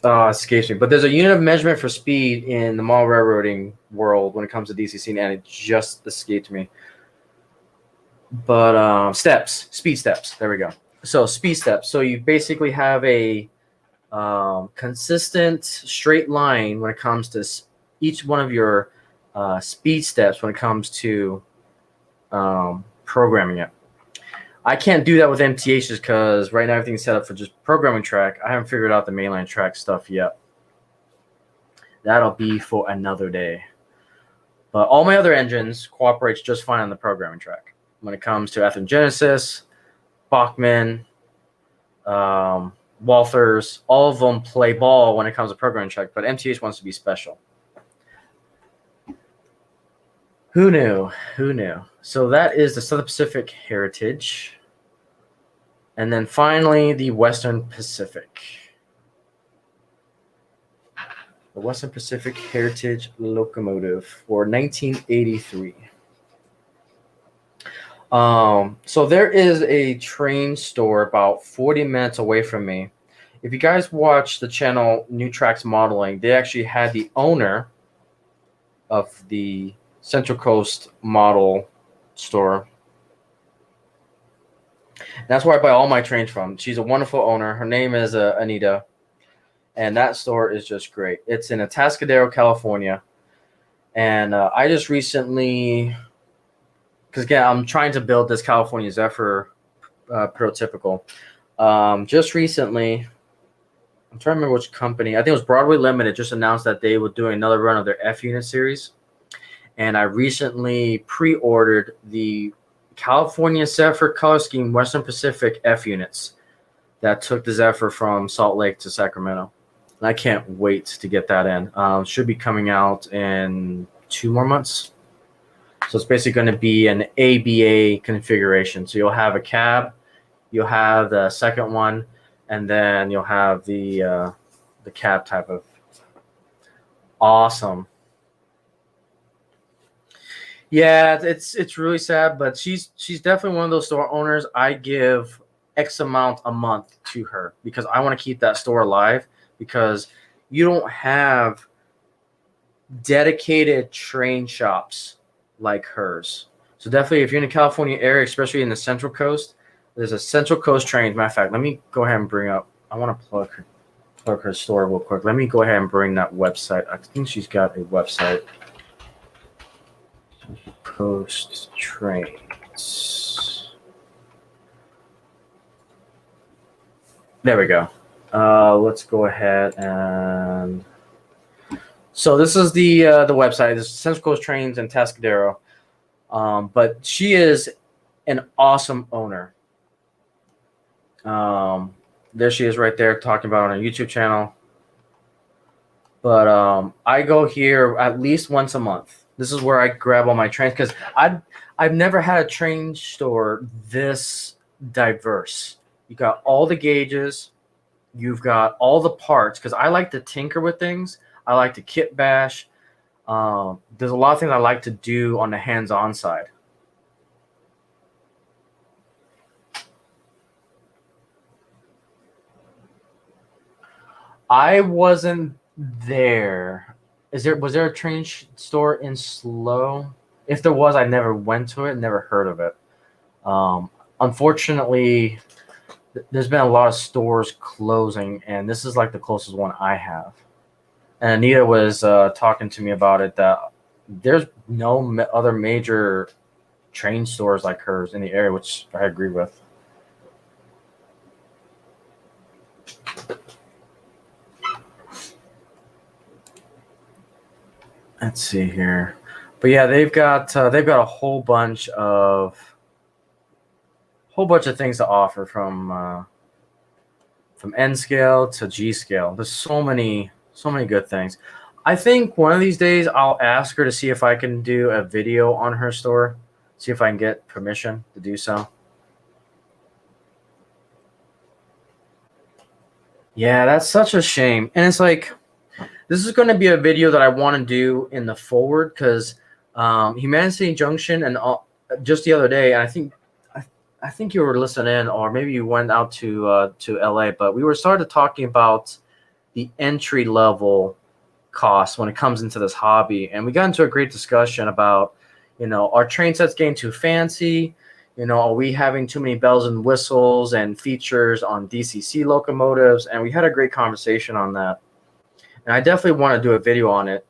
escapes me. But there's a unit of measurement for speed in the model railroading world when it comes to DCC, and it just escaped me. But speed steps. There we go. So speed steps. So you basically have a consistent straight line when it comes to each one of your speed steps when it comes to programming it. I can't do that with MTHs because right now everything's set up for just programming track. I haven't figured out the mainline track stuff yet. That'll be for another day. But all my other engines cooperates just fine on the programming track. When it comes to Athearn Genesis, Bachmann, Walthers, all of them play ball when it comes to programming track, but MTH wants to be special. Who knew? Who knew? So that is the Southern Pacific Heritage. And then finally, the Western Pacific. The Western Pacific Heritage Locomotive for 1983. So there is a train store about 40 minutes away from me. If you guys watch the channel New Tracks Modeling, they actually had the owner of the Central Coast model store That's where I buy all my trains from. She's a wonderful owner. Her name is Anita, and that store is just great. It's in Atascadero, California, and I just recently, because again, I'm trying to build this California Zephyr prototypical. Just recently, I'm trying to remember which company. I think it was Broadway Limited just announced that they were doing another run of their F unit series, and I recently pre-ordered the California Zephyr color scheme Western Pacific F units that took the Zephyr from Salt Lake to Sacramento. And I can't wait to get that in. Should be coming out in 2 more months. So it's basically going to be an ABA configuration. So you'll have a cab, you'll have the second one, and then you'll have the cab type of awesome. Yeah, it's really sad, but she's definitely one of those store owners. I give X amount a month to her because I want to keep that store alive, because you don't have dedicated train shops like hers. So definitely, if you're in the California area, especially in the Central Coast, there's a Central Coast train. Matter of fact, let me go ahead and bring up. I want to plug her store real quick. Let me go ahead and bring that website. I think she's got a website. Coast trains. There we go. Let's go ahead and. So this is the website. This is Central Coast Trains in Tascadero. But she is an awesome owner. There she is right there talking about on her YouTube channel. But I go here at least once a month. This is where I grab all my trains, because I've never had a train store this diverse. You got all the gauges. You've got all the parts, because I like to tinker with things. I like to kit bash. There's a lot of things I like to do on the hands-on side. I wasn't there. Was there a train store in Slow? If there was, I never went to it, never heard of it. Unfortunately, there's been a lot of stores closing, and this is like the closest one I have. And Anita was talking to me about it, that there's no other major train stores like hers in the area, which I agree with. Let's see here, but yeah, they've got a whole bunch of things to offer, from N scale to G scale. There's so many good things. I think one of these days I'll ask her to see if I can do a video on her store, see if I can get permission to do so. Yeah, that's such a shame. And it's like, this is going to be a video that I want to do in the forward, because Humanity Junction and just the other day, and I think you were listening, or maybe you went out to LA, but we were started talking about the entry level costs when it comes into this hobby, and we got into a great discussion about, are train sets getting too fancy? Are we having too many bells and whistles and features on DCC locomotives? And we had a great conversation on that. And I definitely want to do a video on it,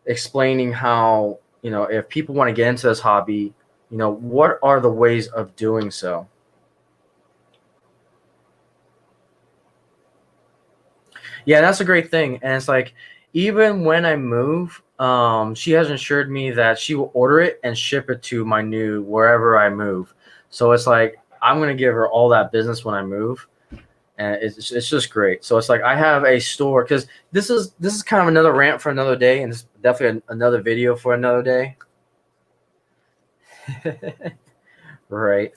explaining how, if people want to get into this hobby, what are the ways of doing so? Yeah, that's a great thing. And it's like, even when I move, she has assured me that she will order it and ship it to my new wherever I move. So it's like, I'm going to give her all that business when I move. And it's just great. So it's like, I have a store, because this is kind of another rant for another day, and it's definitely another video for another day. Right.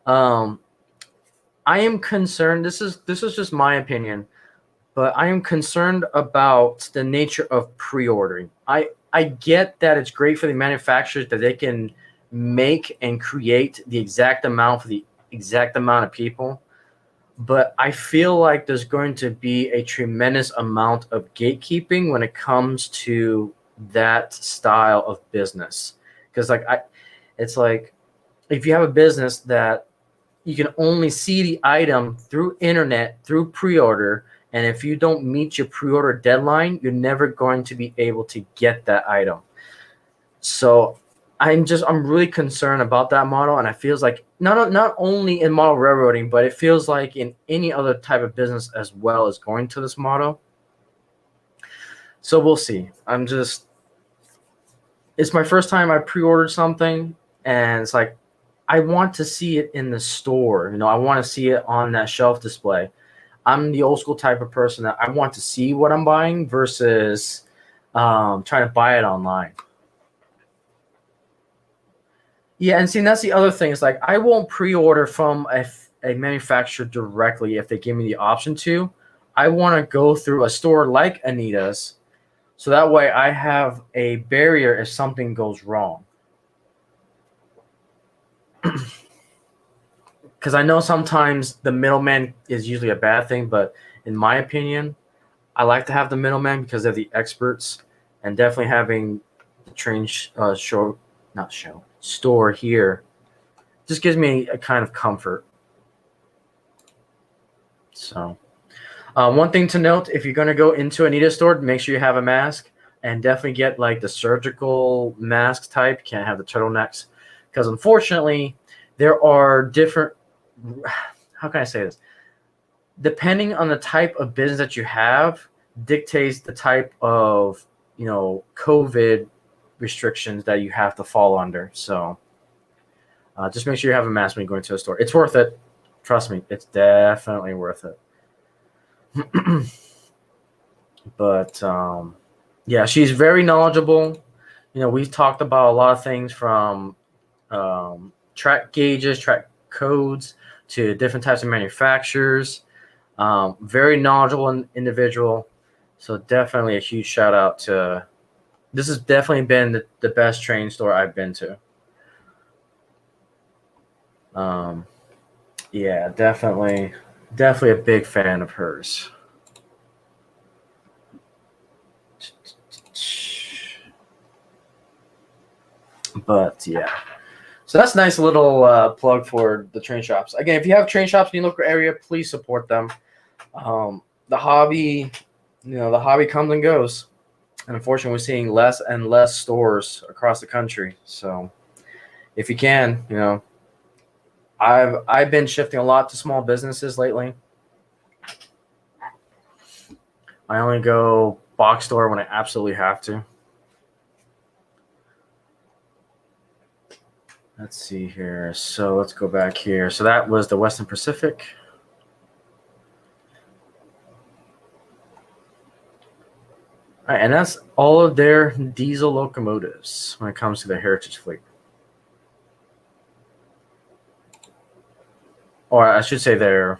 I am concerned. This is just my opinion, but I am concerned about the nature of pre-ordering. I get that it's great for the manufacturers that they can make and create the exact amount for the exact amount of people. But I feel like there's going to be a tremendous amount of gatekeeping when it comes to that style of business. Because it's like, if you have a business that you can only see the item through internet, through pre-order. And if you don't meet your pre-order deadline, you're never going to be able to get that item. So I'm really concerned about that model. And it feels like not only in model railroading, but it feels like in any other type of business as well as going to this model. So we'll see. It's my first time I pre-ordered something, and it's like, I want to see it in the store. I want to see it on that shelf display. I'm the old school type of person that I want to see what I'm buying versus trying to buy it online. Yeah, and see, that's the other thing. It's like, I won't pre-order from a manufacturer directly if they give me the option to. I want to go through a store like Anita's, so that way I have a barrier if something goes wrong. Because I know sometimes the middleman is usually a bad thing, but in my opinion, I like to have the middleman because they're the experts, and definitely having the train store here just gives me a kind of comfort. So one thing to note, if you're going to go into Anita's store, make sure you have a mask, and definitely get like the surgical mask type. You can't have the turtlenecks, because unfortunately there are different, how can I say this? Depending on the type of business that you have, dictates the type of, COVID restrictions that you have to fall under. So just make sure you have a mask when you go into a store. It's worth it. Trust me, it's definitely worth it. But yeah, she's very knowledgeable. We've talked about a lot of things from track gauges, track codes, to different types of manufacturers. Very knowledgeable individual. So definitely a huge shout out to. This has definitely been the best train store I've been to. Yeah, definitely a big fan of hers. But yeah, so that's a nice little plug for the train shops. Again, if you have train shops in your local area, please support them. The hobby, the hobby comes and goes, and unfortunately, we're seeing less and less stores across the country. So, if you can, I've been shifting a lot to small businesses lately. I only go box store when I absolutely have to. Let's see here. So let's go back here. So that was the Western Pacific. All right, and that's all of their diesel locomotives when it comes to the heritage fleet. Or I should say their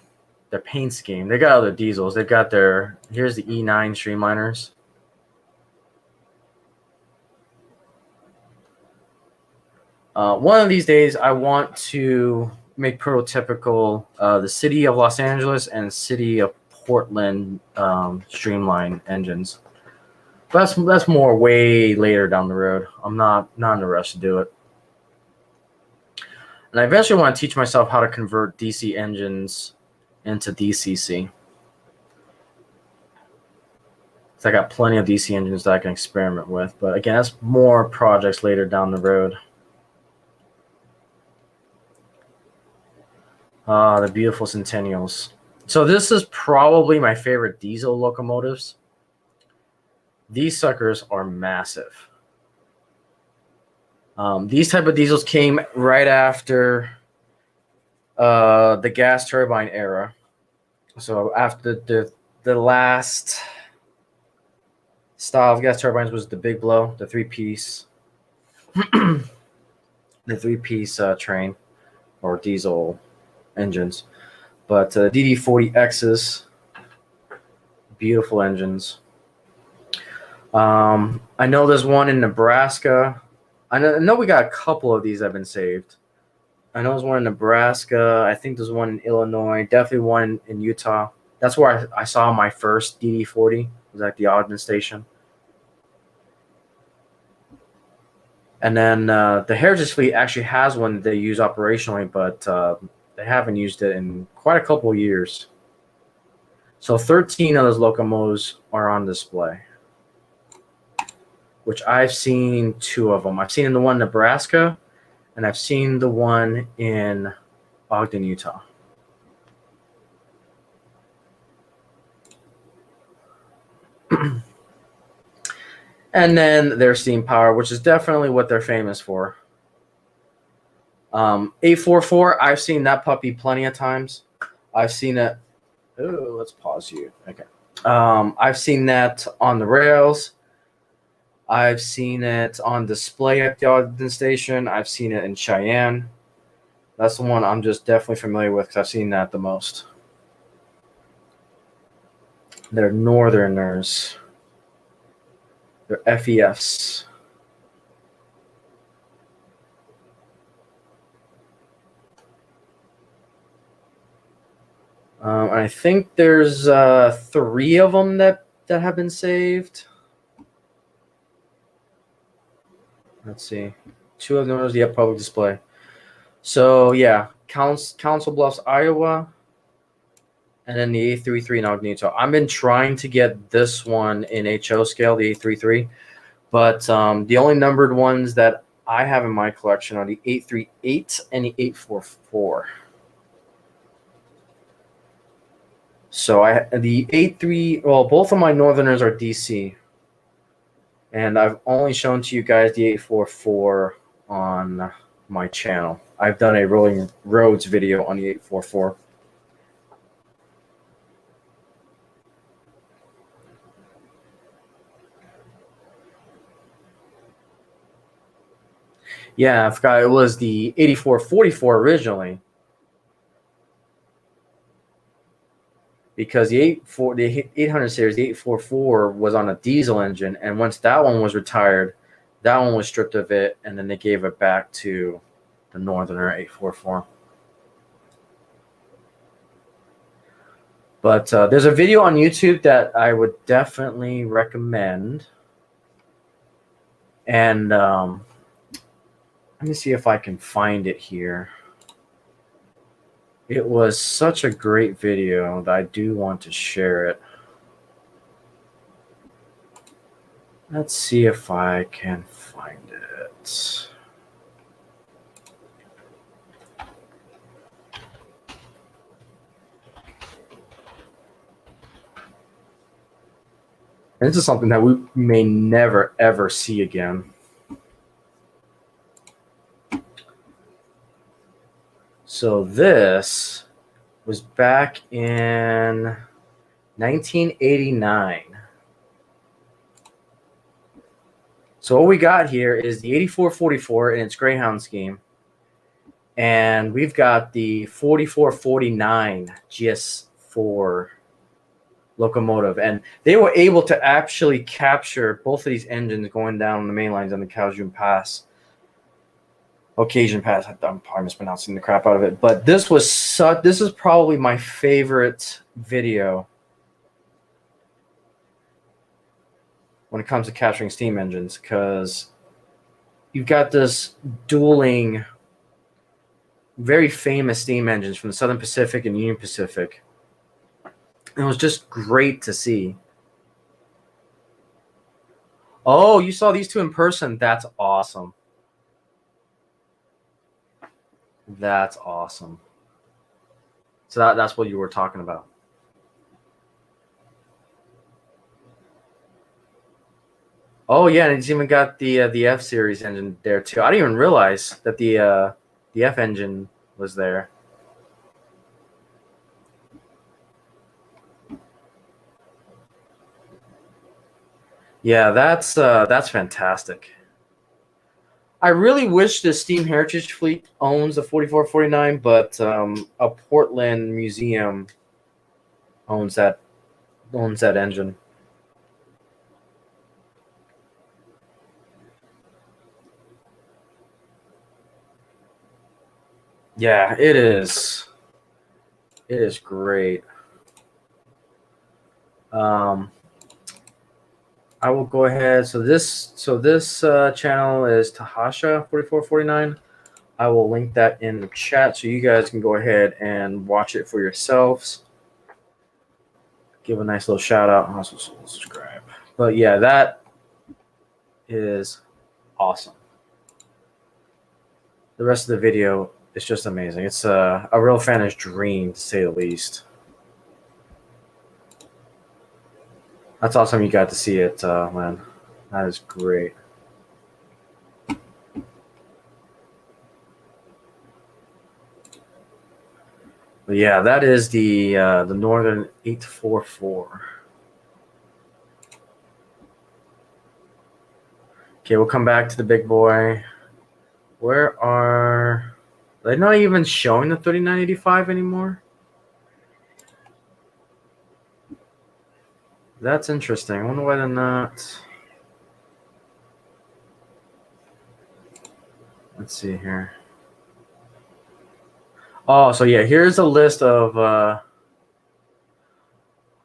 paint scheme. They got other diesels. They've got here's the E9 streamliners. One of these days, I want to make prototypical the city of Los Angeles and city of Portland streamline engines. But that's more way later down the road. I'm not in a rush to do it. And I eventually want to teach myself how to convert DC engines into DCC. So I got plenty of DC engines that I can experiment with. But again, that's more projects later down the road. The beautiful Centennials. So this is probably my favorite diesel locomotives. These suckers are massive. These type of diesels came right after the gas turbine era. So after the last style of gas turbines was the Big Blow, the three-piece, train or diesel engines. But DD40Xs, beautiful engines. I know there's one in Nebraska. I know we got a couple of these that have been saved. I know there's one in Nebraska. I think there's one in Illinois. Definitely one in Utah. That's where I saw my first DD40. It was at the Ogden station. And then the Heritage Fleet actually has one that they use operationally, but They haven't used it in quite a couple of years. So 13 of those locomotives are on display, which I've seen 2 of them. I've seen the one in Nebraska, and I've seen the one in Ogden, Utah. And then their steam power, which is definitely what they're famous for. 844, I've seen that puppy plenty of times. I've seen it. Oh, let's pause you. Okay. I've seen that on the rails. I've seen it on display at the Ogden station. I've seen it in Cheyenne. That's the one I'm just definitely familiar with because I've seen that the most. They're Northerners. They're FEFs. I think there's 3 of them that have been saved. Let's see. 2 of those, yeah, public display. So, yeah, Council Bluffs, Iowa, and then the 833 in Ogden, Utah. I've been trying to get this one in HO scale, the 833, but the only numbered ones that I have in my collection are the 838 and the 844. So the 83, well, both of my Northerners are DC. And I've only shown to you guys the 844 on my channel. I've done a Rolling Roads video on the 844. Yeah, I forgot it was the 8444 originally. Because the 800 series, the 844 was on a diesel engine, and once that one was retired, that one was stripped of it, and then they gave it back to the Northerner 844. But there's a video on YouTube that I would definitely recommend. And let me see if I can find it here. It was such a great video that I do want to share it. Let's see if I can find it. And this is something that we may never, ever see again. So this was back in 1989. So what we got here is the 8444 in its Greyhound scheme. And we've got the 4449 GS4 locomotive. And they were able to actually capture both of these engines going down the main lines on the Kaohsiung Pass. Occasion Pass. I'm probably mispronouncing the crap out of it. But this is probably my favorite video when it comes to capturing steam engines, because you've got this dueling, very famous steam engines from the Southern Pacific and Union Pacific. It was just great to see. Oh, you saw these 2 in person. That's awesome. That's awesome. So that's what you were talking about. Oh yeah, and it's even got the F series engine there too. I didn't even realize that the F engine was there. Yeah, that's fantastic. I really wish the Steam Heritage Fleet owns the 4449, but a Portland museum owns that engine. Yeah, it is. It is great. I will go ahead. So this channel is Tahasha 4449. I will link that in the chat so you guys can go ahead and watch it for yourselves. Give a nice little shout out and also subscribe. But yeah, that is awesome. The rest of the video is just amazing. It's a real fan's dream, to say the least. That's awesome you got to see it, man. That is great. But yeah, that is the Northern 844. Okay, we'll come back to the big boy. Where are they? Not even showing the 3985 anymore? That's interesting. I wonder why they're not. Let's see here. Oh, so yeah, here's a list of. All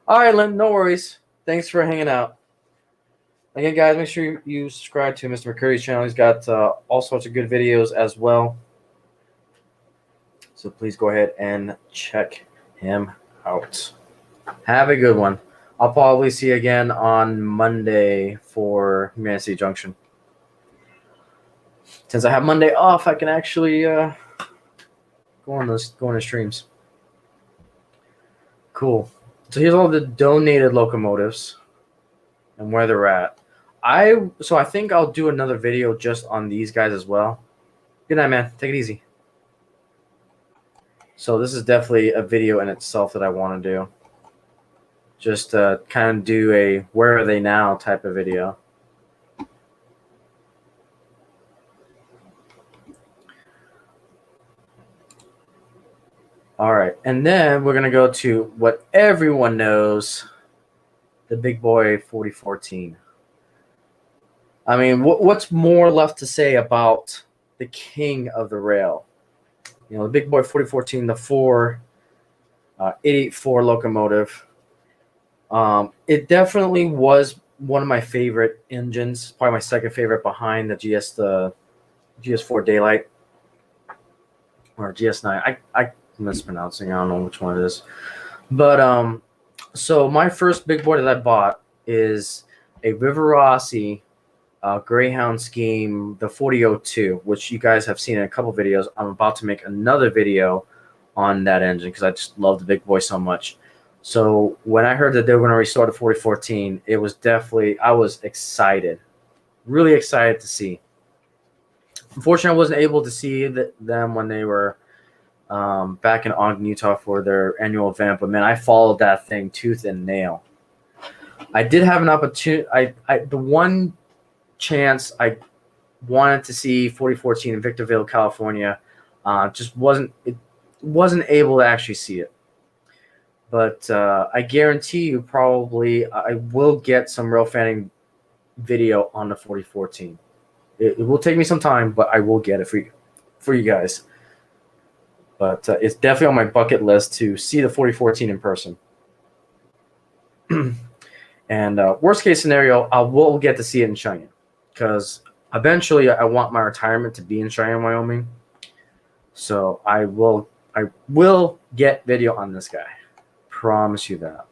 right, Lynn, no worries. Thanks for hanging out. Again, guys, make sure you subscribe to Mr. McCurry's channel. He's got all sorts of good videos as well. So please go ahead and check him out. Have a good one. I'll probably see you again on Monday for Humanity Junction. Since I have Monday off, I can actually go on the streams. Cool. So here's all the donated locomotives and where they're at. I think I'll do another video just on these guys as well. Good night, man. Take it easy. So this is definitely a video in itself that I want to do. Just kind of do a where are they now type of video. All right, and then we're going to go to what everyone knows, the big boy 4014. I mean, what's more left to say about the king of the rail? You know, the big boy 4014, the 884 locomotive. It definitely was one of my favorite engines, probably my second favorite behind the GS4 Daylight or GS9. I mispronouncing. I don't know which one it is. But so my first big boy that I bought is a Rivarossi Greyhound scheme, the 4002, which you guys have seen in a couple videos. I'm about to make another video on that engine because I just love the big boy so much. So when I heard that they were going to restore the 4014, it was definitely, I was excited, really excited to see. Unfortunately, I wasn't able to see them when they were back in Ogden, Utah for their annual event. But man, I followed that thing tooth and nail. I did have an opportunity. The one chance I wanted to see 4014 in Victorville, California, just wasn't able to actually see it. But I guarantee you, probably I will get some real fanning video on the 4014. It will take me some time, but I will get it for you guys. But it's definitely on my bucket list to see the 4014 in person. And worst case scenario, I will get to see it in Cheyenne, because eventually I want my retirement to be in Cheyenne, Wyoming. So I will get video on this guy. Promise you that.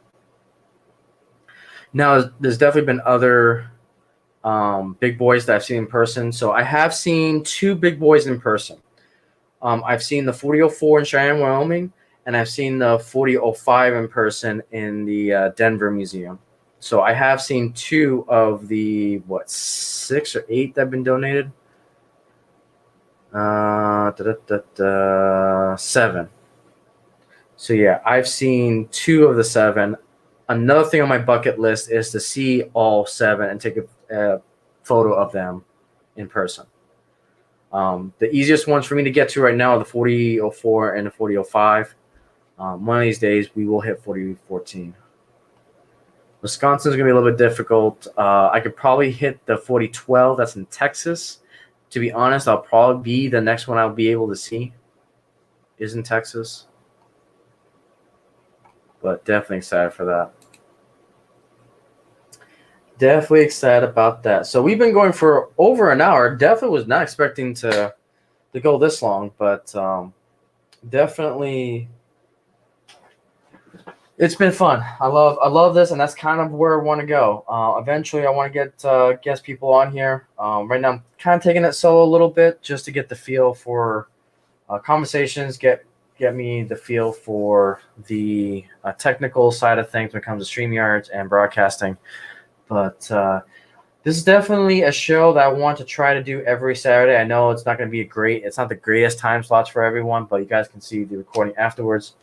Now, there's definitely been other big boys that I've seen in person. So I have seen two big boys in person. I've seen the 4004 in Cheyenne, Wyoming, and I've seen the 4005 in person in the Denver Museum. So I have seen two of the, 6 or 8 that have been donated? 7. So yeah, I've seen 2 of the 7. Another thing on my bucket list is to see all 7 and take a photo of them in person. The easiest ones for me to get to right now are the 4004 and the 4005. One of these days, we will hit 4014. Wisconsin's going to be a little bit difficult. I could probably hit the 4012. That's in Texas. To be honest, I'll probably be the next one I'll be able to see is in Texas. But definitely excited for that. Definitely excited about that. So we've been going for over an hour. Definitely was not expecting to to go this long, but definitely it's been fun. I love this, and that's kind of where I want to go. Eventually, I want to get guest people on here. Right now, I'm kind of taking it solo a little bit just to get the feel for conversations, get me the feel for the technical side of things when it comes to StreamYards and broadcasting. But this is definitely a show that I want to try to do every Saturday. I know it's not going to be it's not the greatest time slots for everyone, but you guys can see the recording afterwards.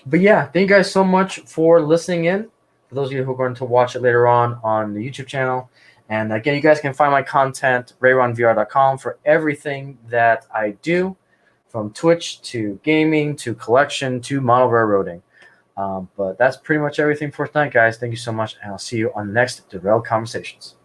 But yeah, thank you guys so much for listening in. For those of you who are going to watch it later on the YouTube channel. And again, you guys can find my content, rayronvr.com, for everything that I do, from Twitch to gaming to collection to model railroading. But that's pretty much everything for tonight, guys. Thank you so much, and I'll see you on the next Derailed Conversations.